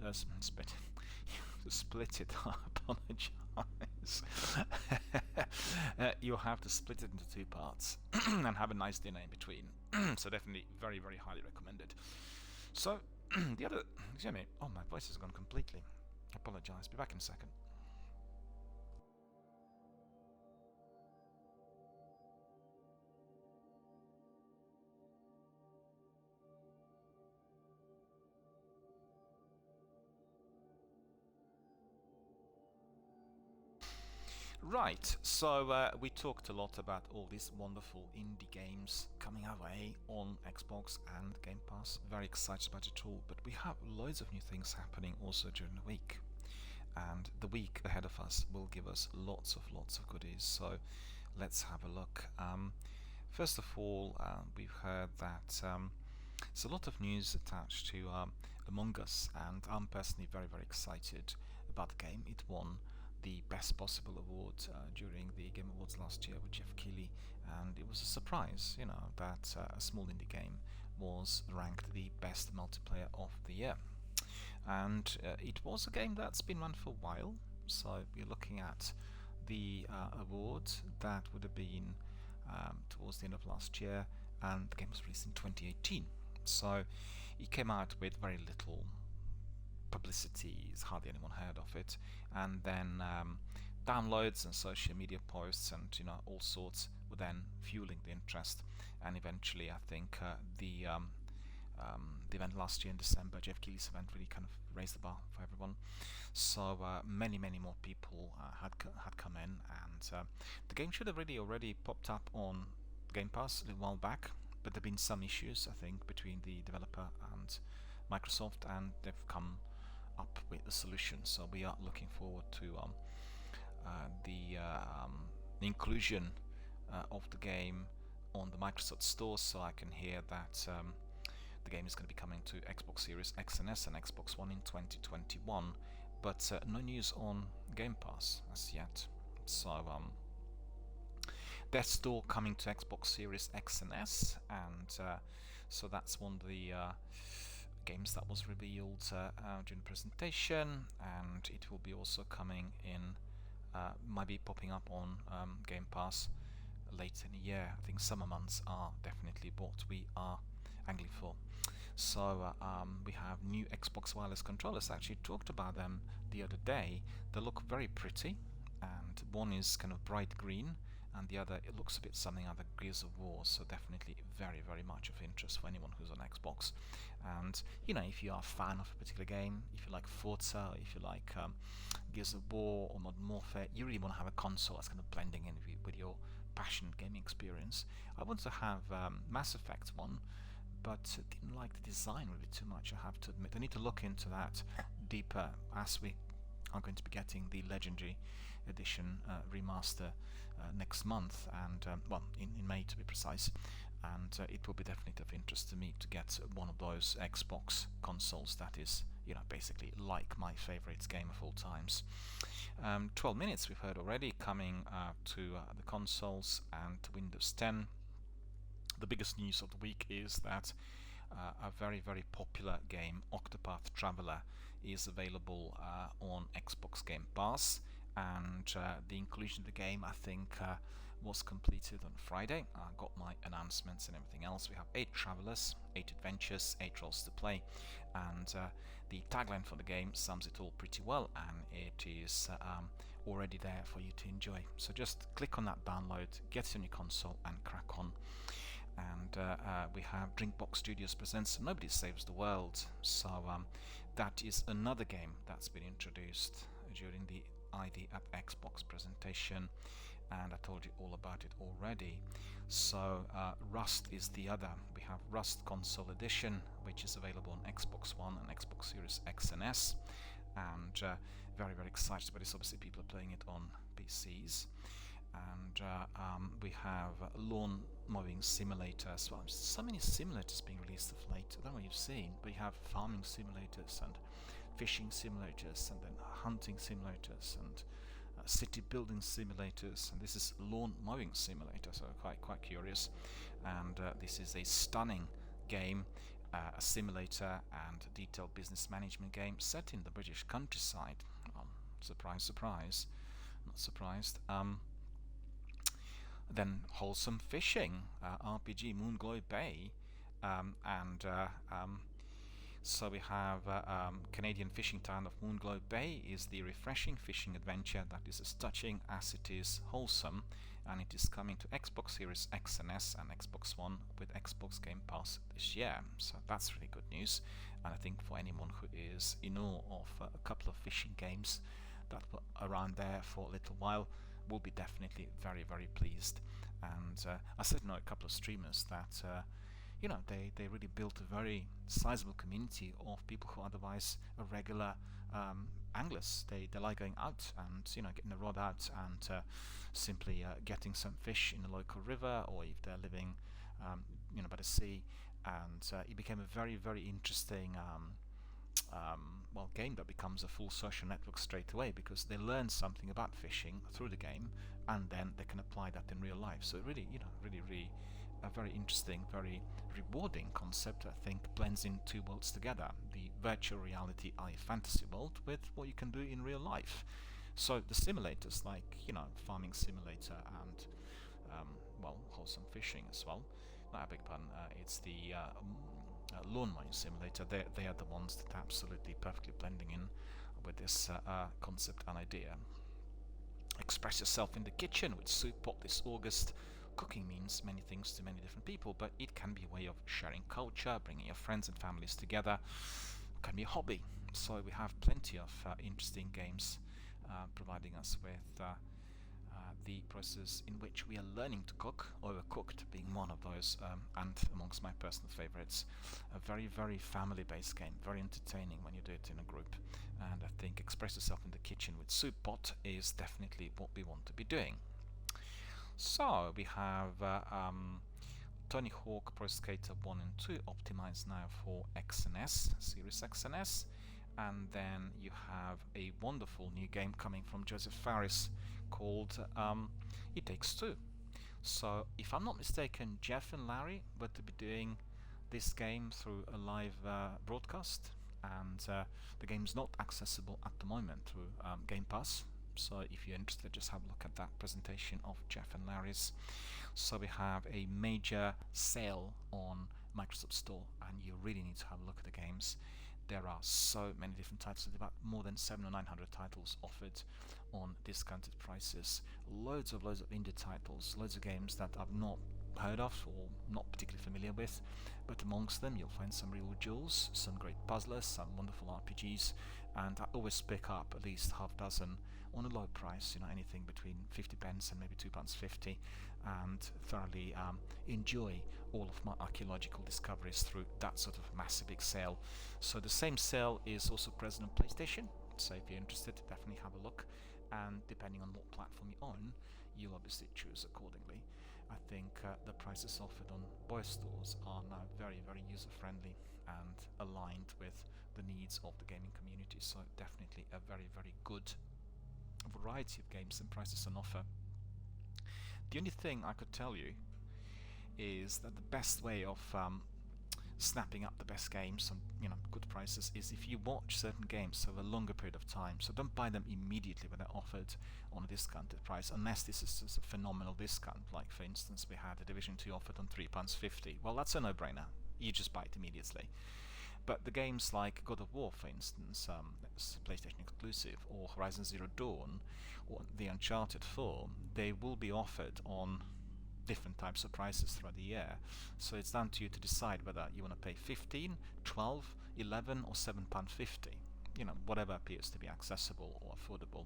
Split it. I apologize. You'll have to split it into 2 parts and have a nice dinner in between. So definitely very, very highly recommended. So the other, excuse me. Oh, my voice has gone completely. I apologize. Be back in a second. Right, so we talked a lot about all these wonderful indie games coming our way on Xbox and Game Pass. Very excited about it all, but we have loads of new things happening also during the week. And the week ahead of us will give us lots of goodies, so let's have a look. First of all, we've heard that there's a lot of news attached to Among Us, and I'm personally very, very excited about the game. It won the best possible award during the Game Awards last year with Jeff Keighley, and it was a surprise, that a small indie game was ranked the best multiplayer of the year. And it was a game that's been run for a while, so you're looking at the award that would have been towards the end of last year, and the game was released in 2018. So it came out with very little publicity, hardly anyone heard of it, and then downloads and social media posts and all sorts were then fueling the interest, and eventually I think the event last year in December, Jeff Keighley's event, really kind of raised the bar for everyone. So many more people had come in, and the game should have really already popped up on Game Pass a little while back, but there've been some issues, I think, between the developer and Microsoft, and they've come up with a solution. So we are looking forward to the inclusion of the game on the Microsoft Store. So I can hear that the game is going to be coming to Xbox Series X and S and Xbox One in 2021, but no news on Game Pass as yet. So Death's Store coming to Xbox Series X and S, and so that's one of the games that was revealed during the presentation, and it will be also coming in, might be popping up on Game Pass later in the year. I think summer months are definitely what we are angling for. So we have new Xbox wireless controllers. I actually talked about them the other day. They look very pretty, and one is kind of bright green, and the other, it looks a bit something like Gears of War, so definitely very much of interest for anyone who's on Xbox. And if you are a fan of a particular game, if you like Forza, if you like Gears of War or Modern Warfare, you really want to have a console that's kind of blending in with your passionate gaming experience. I want to have Mass Effect 1, but didn't like the design really too much, I have to admit. I need to look into that deeper, as we are going to be getting the Legendary Edition remaster next month, and well, in May to be precise, and it will be definitely of interest to me to get one of those Xbox consoles that is basically like my favorite game of all times. 12 minutes we've heard already coming to the consoles and Windows 10. The biggest news of the week is that a very popular game, Octopath Traveler, is available on Xbox Game Pass, and the inclusion of the game, I think, was completed on Friday. I got my announcements and everything else. We have 8 travelers, 8 adventures, 8 roles to play, and the tagline for the game sums it all pretty well, and it is already there for you to enjoy. So just click on that download, get it on your console, and crack on. And we have Drinkbox Studios presents Nobody Saves the World. So that is another game that's been introduced during the ID at Xbox presentation, and I told you all about it already. So Rust is the other. We have Rust Console Edition, which is available on Xbox One and Xbox Series X and S, and very excited about this. Obviously people are playing it on PCs. And we have Lawn Mowing Simulators. Well, so many simulators being released of late. I don't know what you've seen, but you have farming simulators and fishing simulators, and then hunting simulators, and city building simulators, and this is Lawn Mowing Simulator, so quite curious. And this is a stunning game, a simulator and detailed business management game set in the British countryside. Surprise, not surprised. Then Wholesome Fishing, RPG Moonglow Bay, and so we have Canadian fishing town of Moonglow Bay is the refreshing fishing adventure that is as touching as it is wholesome, and it is coming to Xbox Series X and S and Xbox One with Xbox Game Pass this year. So that's really good news, and I think for anyone who is in awe of a couple of fishing games that were around there for a little while, will be definitely very pleased. And I said a couple of streamers that they really built a very sizable community of people who otherwise are regular anglers. They like going out and getting the rod out and simply getting some fish in a local river, or if they're living by the sea. And it became a very interesting game that becomes a full social network straight away, because they learn something about fishing through the game, and then they can apply that in real life. So really, really a very interesting, very rewarding concept. I think blends in two worlds together: the virtual reality, i.e. fantasy world, with what you can do in real life. So the simulators, like farming simulator and wholesome fishing as well. No, I beg your pardon. It's the lawn mowing simulator. They are the ones that are absolutely perfectly blending in with this concept and idea. Express yourself in the kitchen with Soup Pot this August. Cooking means many things to many different people, but it can be a way of sharing culture, bringing your friends and families together. It can be a hobby. So we have plenty of interesting games providing us with the process in which we are learning to cook, Overcooked being one of those, and amongst my personal favorites. A very, very family-based game, very entertaining when you do it in a group, and I think Express Yourself in the Kitchen with Soup Pot is definitely what we want to be doing. So we have Tony Hawk Pro Skater 1 and 2 optimized now for X and S, Series X and S, and then you have a wonderful new game coming from Joseph Fares called It Takes Two. So if I'm not mistaken, Jeff and Larry were to be doing this game through a live broadcast, and the game's not accessible at the moment through Game Pass. So if you're interested, just have a look at that presentation of Jeff and Larry's. So we have a major sale on Microsoft Store, and you really need to have a look at the games. There are so many different titles, about more than 700 or 900 titles offered on discounted prices. Loads of indie titles, loads of games that I've not heard of or not particularly familiar with, but amongst them you'll find some real jewels, some great puzzlers, some wonderful RPGs, and I always pick up at least half dozen on a low price, anything between 50 pence and maybe £2.50, and thoroughly enjoy all of my archaeological discoveries through that sort of massive big sale. So the same sale is also present on PlayStation, so if you're interested, definitely have a look, and depending on what platform you own, you'll obviously choose accordingly. I think the prices offered on both stores are now very, very user-friendly and aligned with the needs of the gaming community, so definitely a very, very good variety of games and prices on offer. The only thing I could tell you is that the best way of snapping up the best games on good prices is if you watch certain games over a longer period of time. So don't buy them immediately when they're offered on a discounted price, unless this is just a phenomenal discount. Like for instance, we had a Division 2 offered on £3.50. Well, that's a no-brainer. You just buy it immediately. But the games like God of War, for instance, that's PlayStation exclusive, or Horizon Zero Dawn, or the Uncharted 4, they will be offered on different types of prices throughout the year. So it's down to you to decide whether you want to pay 15, 12, 11 or £7.50. Whatever appears to be accessible or affordable,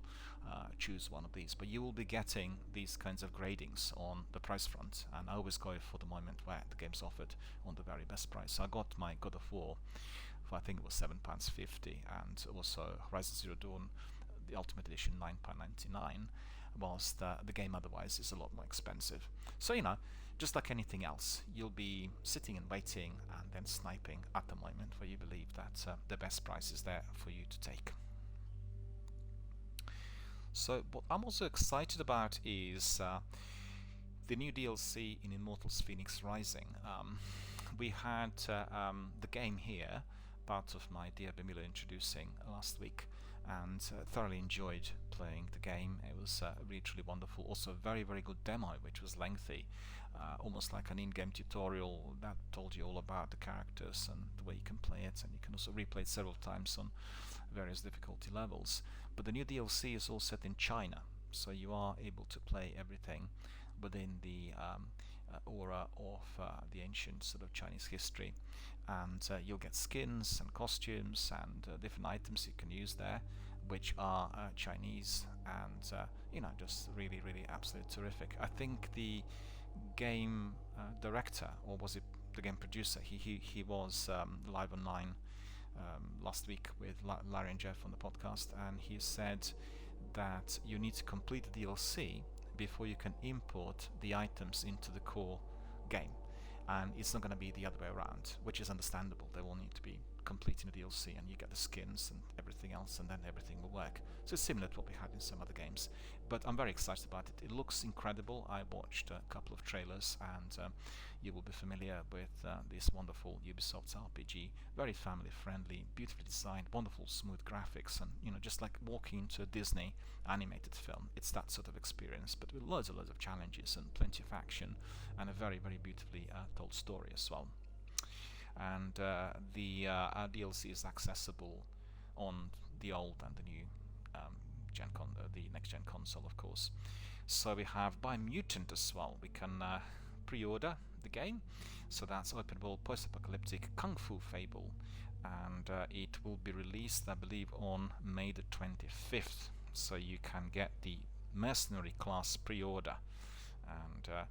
choose one of these. But you will be getting these kinds of gradings on the price front, and I always go for the moment where the game's offered on the very best price. So I got my God of War for, I think it was £7.50, and also Horizon Zero Dawn, the Ultimate Edition, £9.99, whilst the game otherwise is a lot more expensive. So just like anything else, you'll be sitting and waiting and then sniping at the moment where you believe that the best price is there for you to take. So what I'm also excited about is the new DLC in Immortals Phoenix Rising. We had the game here, part of my DRBMiller introducing last week, and thoroughly enjoyed playing the game. It was really truly wonderful. Also a very, very good demo, which was lengthy, almost like an in-game tutorial that told you all about the characters and the way you can play it, and you can also replay it several times on various difficulty levels. But the new DLC is all set in China, so you are able to play everything within the aura of the ancient sort of Chinese history, and you'll get skins and costumes and different items you can use there, which are Chinese, and just really, really absolutely terrific. I think the game director, or was it the game producer, he was live online last week with Larry and Jeff on the podcast, and he said that you need to complete the DLC before you can import the items into the core game, and it's not going to be the other way around, which is understandable. They will need to be completing the DLC and you get the skins and everything else, and then everything will work. So it's similar to what we had in some other games, but I'm very excited about it. It looks incredible. I watched a couple of trailers, and you will be familiar with this wonderful Ubisoft RPG, very family friendly, beautifully designed, wonderful smooth graphics, and just like walking into a Disney animated film. It's that sort of experience, but with loads of challenges and plenty of action, and a very beautifully told story as well. And the DLC is accessible on the old and the new the next gen console, of course. So we have Biomutant as well. We can pre-order the game. So that's open world post-apocalyptic kung fu fable, and it will be released, I believe, on May the 25th. So you can get the mercenary class pre-order, and a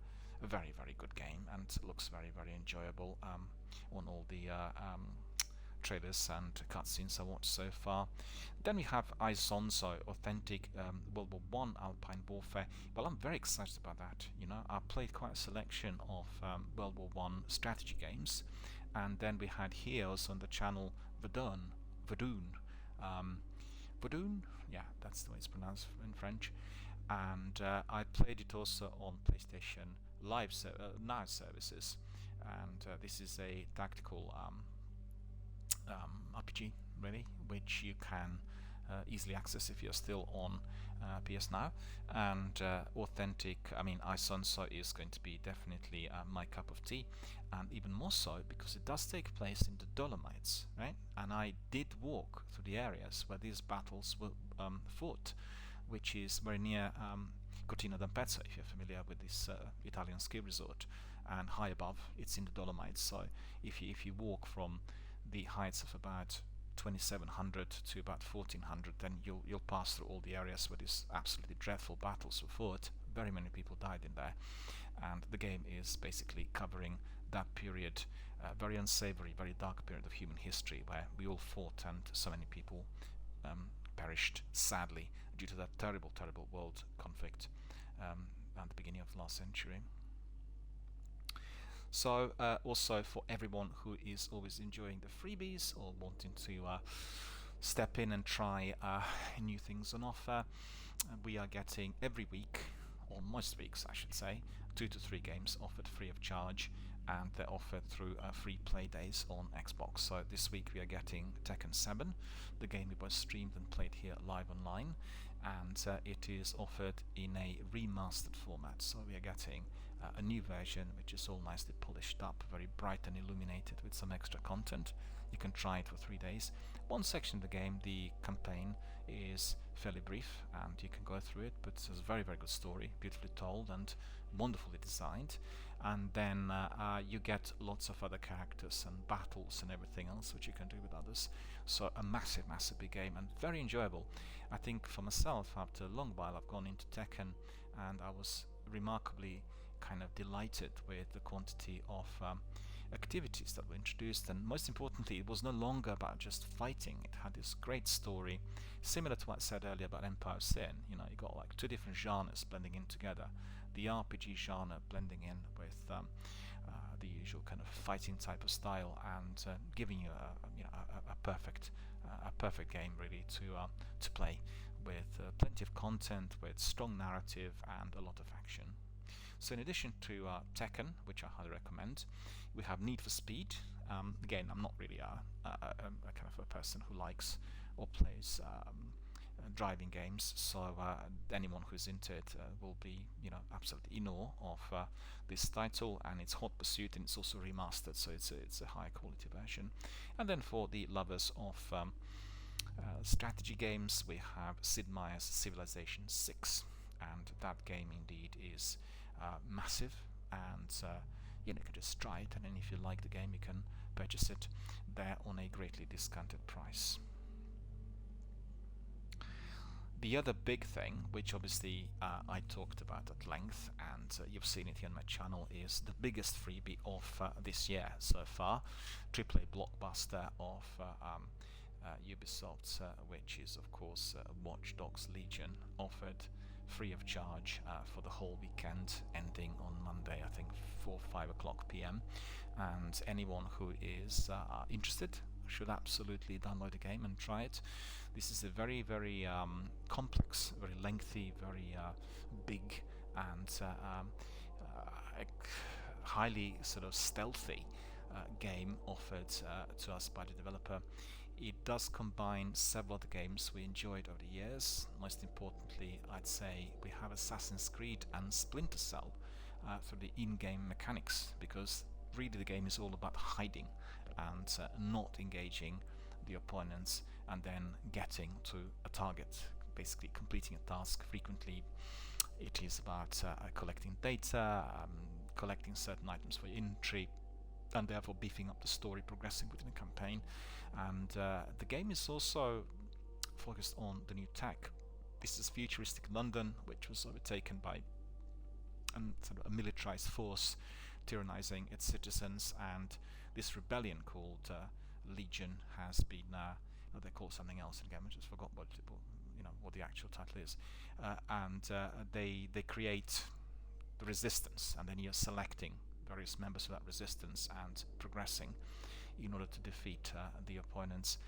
very good game, and looks very enjoyable on all the trailers and cutscenes I watched so far. Then we have Isonzo, authentic World War One Alpine warfare. Well, I'm very excited about that. I played quite a selection of World War One strategy games, and then we had here also on the channel Verdun, yeah, that's the way it's pronounced in French. And I played it also on PlayStation Live Now services, and this is a tactical RPG, really, which you can easily access if you're still on PS Now. And authentic, Isonzo is going to be definitely my cup of tea, and even more so because it does take place in the Dolomites, right? And I did walk through the areas where these battles were fought, which is very near Cortina d'Ampezzo, if you're familiar with this Italian ski resort. And high above, it's in the Dolomites. So if you walk from the heights of about 2700 to about 1400, then you'll pass through all the areas where these absolutely dreadful battles were fought. Very many people died in there, and the game is basically covering that period, very unsavory, very dark period of human history where we all fought and so many people perished, sadly, due to that terrible world conflict at the beginning of the last century. So also for everyone who is always enjoying the freebies or wanting to step in and try new things on offer, we are getting every week, or most weeks I should say, 2 to 3 games offered free of charge, and they're offered through free play days on Xbox. So this week we are getting Tekken 7, the game we both streamed and played here live online, and it is offered in a remastered format. So we are getting a new version which is all nicely polished up, very bright and illuminated with some extra content. You can try it for 3 days. One section of the game, the campaign, is fairly brief and you can go through it, but it's a very good story, beautifully told and wonderfully designed. And then you get lots of other characters and battles and everything else which you can do with others. So a massive big game and very enjoyable. I think for myself, after a long while, I've gone into Tekken, and I was remarkably kind of delighted with the quantity of activities that were introduced, and most importantly, it was no longer about just fighting. It had this great story, similar to what I said earlier about Empire of Sin. You got like 2 different genres blending in together, the RPG genre blending in with the usual kind of fighting type of style, and giving you a perfect game really to play, with plenty of content, with strong narrative and a lot of action. So in addition to Tekken, which I highly recommend, we have Need for Speed. Again, I'm not really a kind of a person who likes or plays driving games, so anyone who's into it will be absolutely in awe of this title. And it's Hot Pursuit, and it's also remastered, so it's a high quality version. And then for the lovers of strategy games, we have Sid Meier's Civilization 6, and that game indeed is massive, and you can just try it, and then if you like the game you can purchase it there on a greatly discounted price. The other big thing, which obviously I talked about at length, and you've seen it here on my channel, is the biggest freebie of this year so far, AAA blockbuster of Ubisoft, which is of course Watch Dogs Legion, offered free of charge for the whole weekend, ending on Monday, I think 4 or 5 o'clock PM. And anyone who is interested should absolutely download the game and try it. This is a very, very complex, very lengthy, very big, and highly sort of stealthy game offered to us by the developer. It does combine several other games we enjoyed over the years. Most importantly, I'd say we have Assassin's Creed and Splinter Cell for the in-game mechanics, because really the game is all about hiding and not engaging the opponents and then getting to a target, basically completing a task. Frequently it is about collecting data, collecting certain items for your inventory, and therefore beefing up the story, progressing within the campaign. And the game is also focused on the new tech. This is futuristic London, which was overtaken by sort of a militarized force tyrannizing its citizens, and this rebellion called Legion has been they call something else in the game. I just forgot what the actual title is, and they create the resistance, and then you're selecting various members of that resistance and progressing in order to defeat the opponents.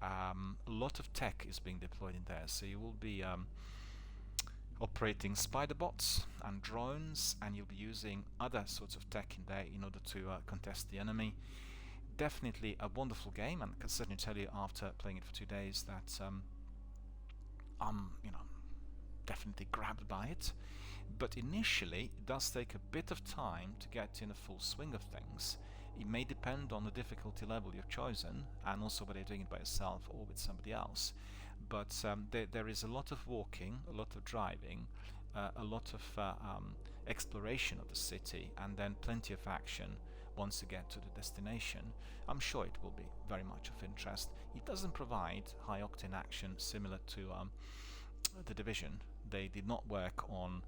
A lot of tech is being deployed in there, so you will be operating spider bots and drones, and you'll be using other sorts of tech in there in order to contest the enemy. Definitely a wonderful game, and I can certainly tell you after playing it for 2 days that I'm definitely grabbed by it. But initially it does take a bit of time to get in a full swing of things. It may depend on the difficulty level you've chosen, and also whether you're doing it by yourself or with somebody else. But there is a lot of walking, a lot of driving, a lot of exploration of the city, and then plenty of action once you get to the destination. I'm sure it will be very much of interest. It doesn't provide high octane action similar to The Division. They did not work on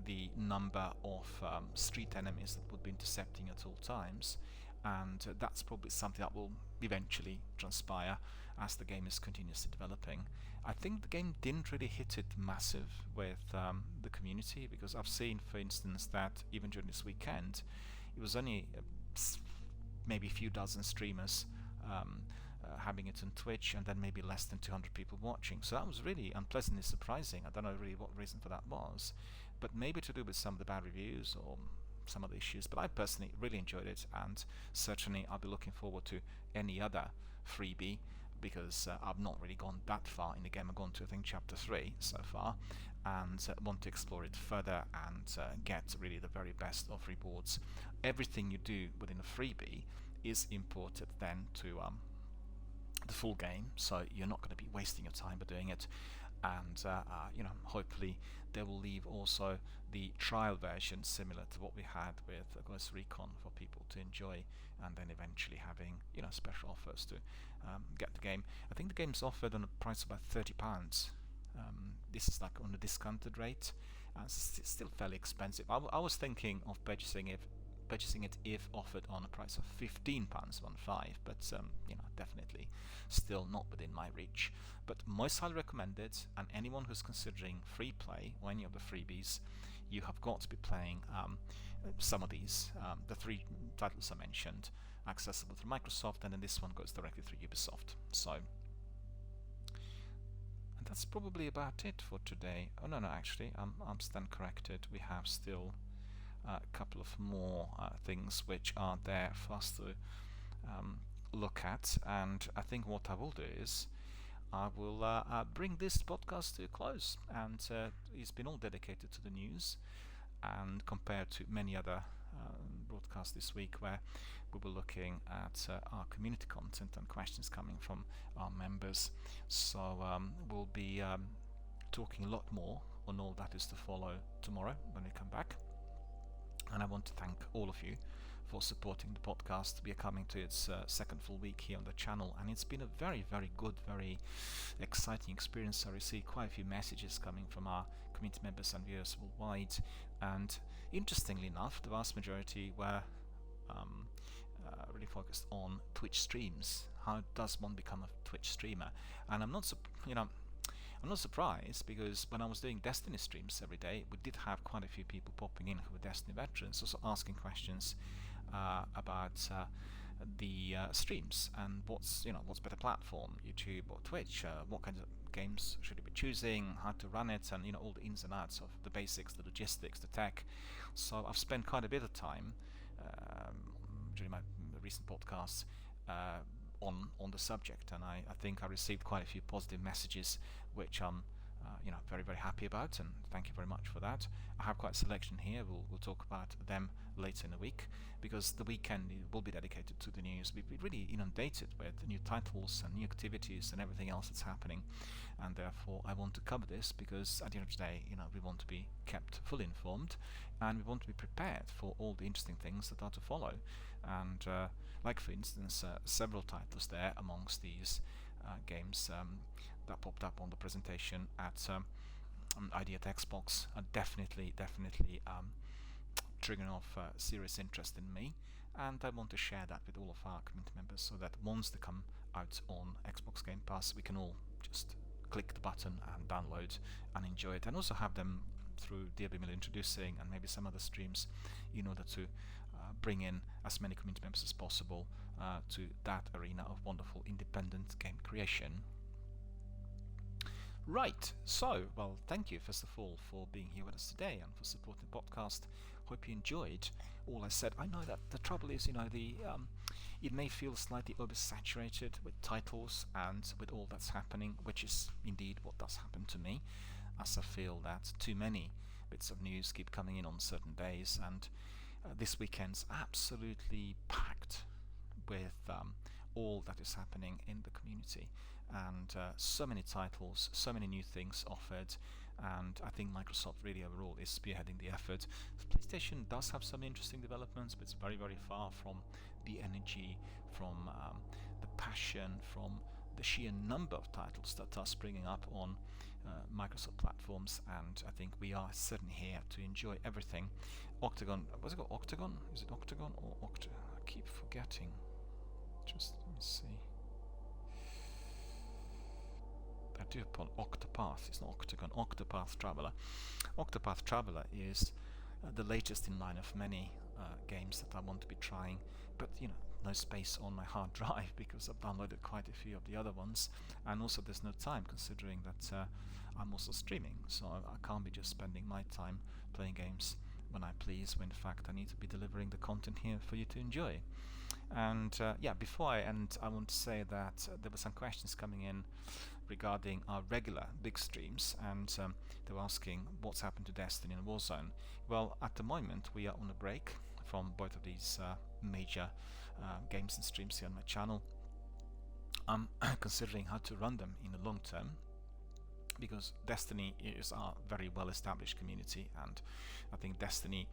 the number of street enemies that would be intercepting at all times, and that's probably something that will eventually transpire as the game is continuously developing. I think the game didn't really hit it massive with the community, because I've seen, for instance, that even during this weekend it was only maybe a few dozen streamers having it on Twitch, and then maybe less than 200 people watching. So that was really unpleasantly surprising. I don't know really what reason for that was, but maybe to do with some of the bad reviews or some other issues. But I personally really enjoyed it, and certainly I'll be looking forward to any other freebie, because I've not really gone that far in the game. I've gone to, I think, chapter 3 so far, and want to explore it further and get really the very best of rewards. Everything you do within a freebie is imported then to the full game, so you're not going to be wasting your time by doing it. And hopefully they will leave also the trial version similar to what we had with Ghost Recon for people to enjoy, and then eventually having special offers to get the game. I think the game's offered on a price of about £30. This is like on a discounted rate, and it's still fairly expensive. I was thinking of purchasing it if offered on a price of £15, but definitely still not within my reach. But most highly recommended, and anyone who's considering free play or any of the freebies, you have got to be playing some of these. The 3 titles I mentioned, accessible through Microsoft, and then this one goes directly through Ubisoft. So, and that's probably about it for today. Oh no, actually, I'm stand corrected. We have still a couple of more things which are there for us to look at, and I think what I will do is I will bring this podcast to a close, and it's been all dedicated to the news, and compared to many other broadcasts this week where we were looking at our community content and questions coming from our members. So we'll be talking a lot more on all that is to follow tomorrow when we come back. And I want to thank all of you for supporting the podcast. We are coming to its second full week here on the channel, and it's been a very, very good, very exciting experience. I received quite a few messages coming from our community members and viewers worldwide, and interestingly enough, the vast majority were really focused on Twitch streams. How does one become a Twitch streamer? And I'm not surprised, because when I was doing Destiny streams every day, we did have quite a few people popping in who were Destiny veterans, also asking questions about the streams and what's better platform, YouTube or Twitch, what kinds of games should you be choosing, how to run it, and all the ins and outs of the basics, the logistics, the tech. So I've spent quite a bit of time during my recent podcasts on the subject, and I think I received quite a few positive messages, which I'm very, very happy about, and thank you very much for that. I have quite a selection here. We'll talk about them later in the week, because the weekend will be dedicated to the news. We've been really inundated with new titles and new activities and everything else that's happening, and therefore I want to cover this, because at the end of the day, we want to be kept fully informed, and we want to be prepared for all the interesting things that are to follow. And like, for instance, several titles there amongst these games that popped up on the presentation at ID at Xbox are definitely triggering off serious interest in me, and I want to share that with all of our community members, so that once they come out on Xbox Game Pass, we can all just click the button and download and enjoy it, and also have them through DRBMiller introducing and maybe some other streams in order to bring in as many community members as possible to that arena of wonderful independent game creation. Right, so, well, thank you first of all for being here with us today and for supporting the podcast. Hope you enjoyed all I said. I know that the trouble is, it may feel slightly oversaturated with titles and with all that's happening, which is indeed what does happen to me, as I feel that too many bits of news keep coming in on certain days, and this weekend's absolutely packed with all that is happening in the community, and so many titles, so many new things offered, and I think Microsoft really overall is spearheading the effort. PlayStation does have some interesting developments, but it's very, very far from the energy, from the passion, from the sheer number of titles that are springing up on Microsoft platforms, and I think we are certainly here to enjoy everything. Octagon, what's it called? Octagon? Is it Octagon or I keep forgetting. Just let me see. I do upon Octopath. It's not Octagon. Octopath Traveler. Octopath Traveler is the latest in line of many games that I want to be trying, but no space on my hard drive because I've downloaded quite a few of the other ones, and also there's no time, considering that I'm also streaming, so I can't be just spending my time playing games when I please, when in fact I need to be delivering the content here for you to enjoy. And before I end, I want to say that there were some questions coming in regarding our regular big streams, and they were asking what's happened to Destiny and Warzone. Well, at the moment we are on a break from both of these major games and streams here on my channel. I'm considering how to run them in the long term, because Destiny is a very well established community, and I think Destiny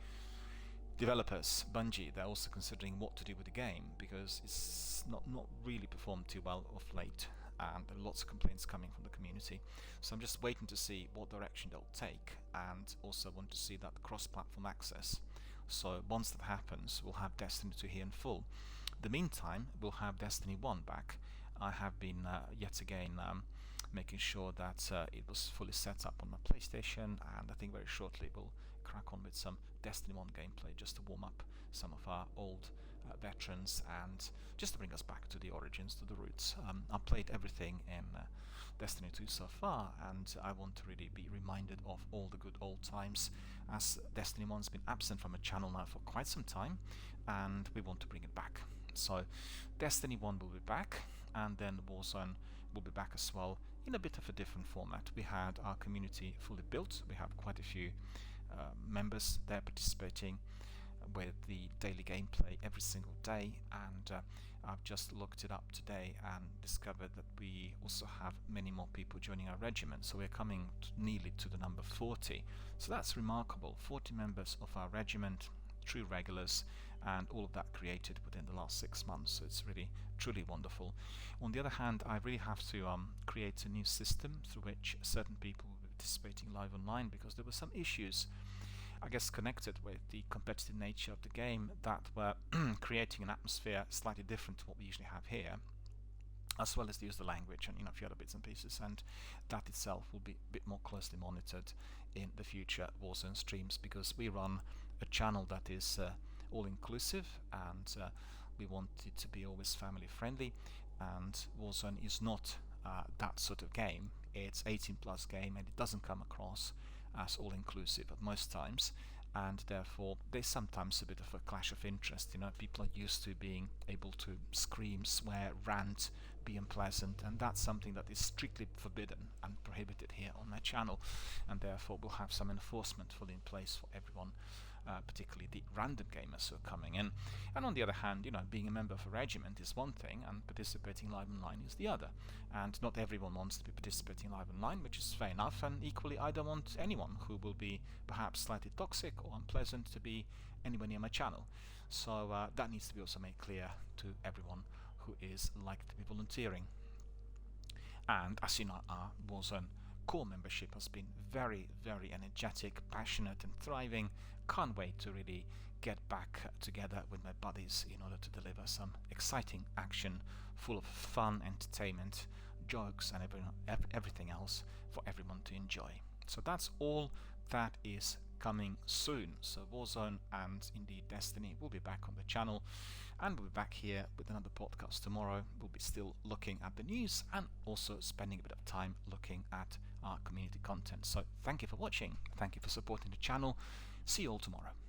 developers, Bungie, they're also considering what to do with the game, because it's not really performed too well of late, and there are lots of complaints coming from the community. So I'm just waiting to see what direction they'll take, and also want to see that cross-platform access. So once that happens, we'll have Destiny 2 here in full. In the meantime, we'll have Destiny 1 back. I have been yet again making sure that it was fully set up on my PlayStation, and I think very shortly we'll crack on with some Destiny 1 gameplay just to warm up some of our old veterans and just to bring us back to the origins, to the roots. I've played everything in Destiny 2 so far, and I want to really be reminded of all the good old times, as Destiny 1's been absent from a channel now for quite some time, and we want to bring it back. So Destiny 1 will be back, and then Warzone will be back as well, in a bit of a different format. We had our community fully built. We have quite a few members there participating with the daily gameplay every single day, and I've just looked it up today and discovered that we also have many more people joining our regiment, so we're coming nearly to the number 40. So that's remarkable. 40 members of our regiment, true regulars, and all of that created within the last 6 months, so it's really truly wonderful. On the other hand, I really have to create a new system through which certain people will be participating live online, because there were some issues, I guess, connected with the competitive nature of the game that were creating an atmosphere slightly different to what we usually have here, as well as the use of the language and a few other bits and pieces, and that itself will be a bit more closely monitored in the future Warzone streams, because we run a channel that is all inclusive, and We want it to be always family friendly, and Warzone is not that sort of game. It's 18 plus game, and it doesn't come across as all inclusive at most times, and therefore there's sometimes a bit of a clash of interest. People are used to being able to scream, swear, rant, be unpleasant, and that's something that is strictly forbidden and prohibited here on my channel, and therefore we'll have some enforcement fully in place for everyone, particularly the random gamers who are coming in. And on the other hand, being a member of a regiment is one thing, and participating live online is the other. And not everyone wants to be participating live online, which is fair enough, and equally I don't want anyone who will be perhaps slightly toxic or unpleasant to be anywhere near my channel. So that needs to be also made clear to everyone who is likely to be volunteering. And as you know, our Warzone core membership has been very, very energetic, passionate and thriving. Can't wait to really get back together with my buddies in order to deliver some exciting action full of fun, entertainment, jokes and everything else for everyone to enjoy. So that's all that is coming soon. So Warzone and indeed Destiny will be back on the channel, and we'll be back here with another podcast tomorrow. We'll be still looking at the news and also spending a bit of time looking at our community content. So thank you for watching, thank you for supporting the channel. See you all tomorrow.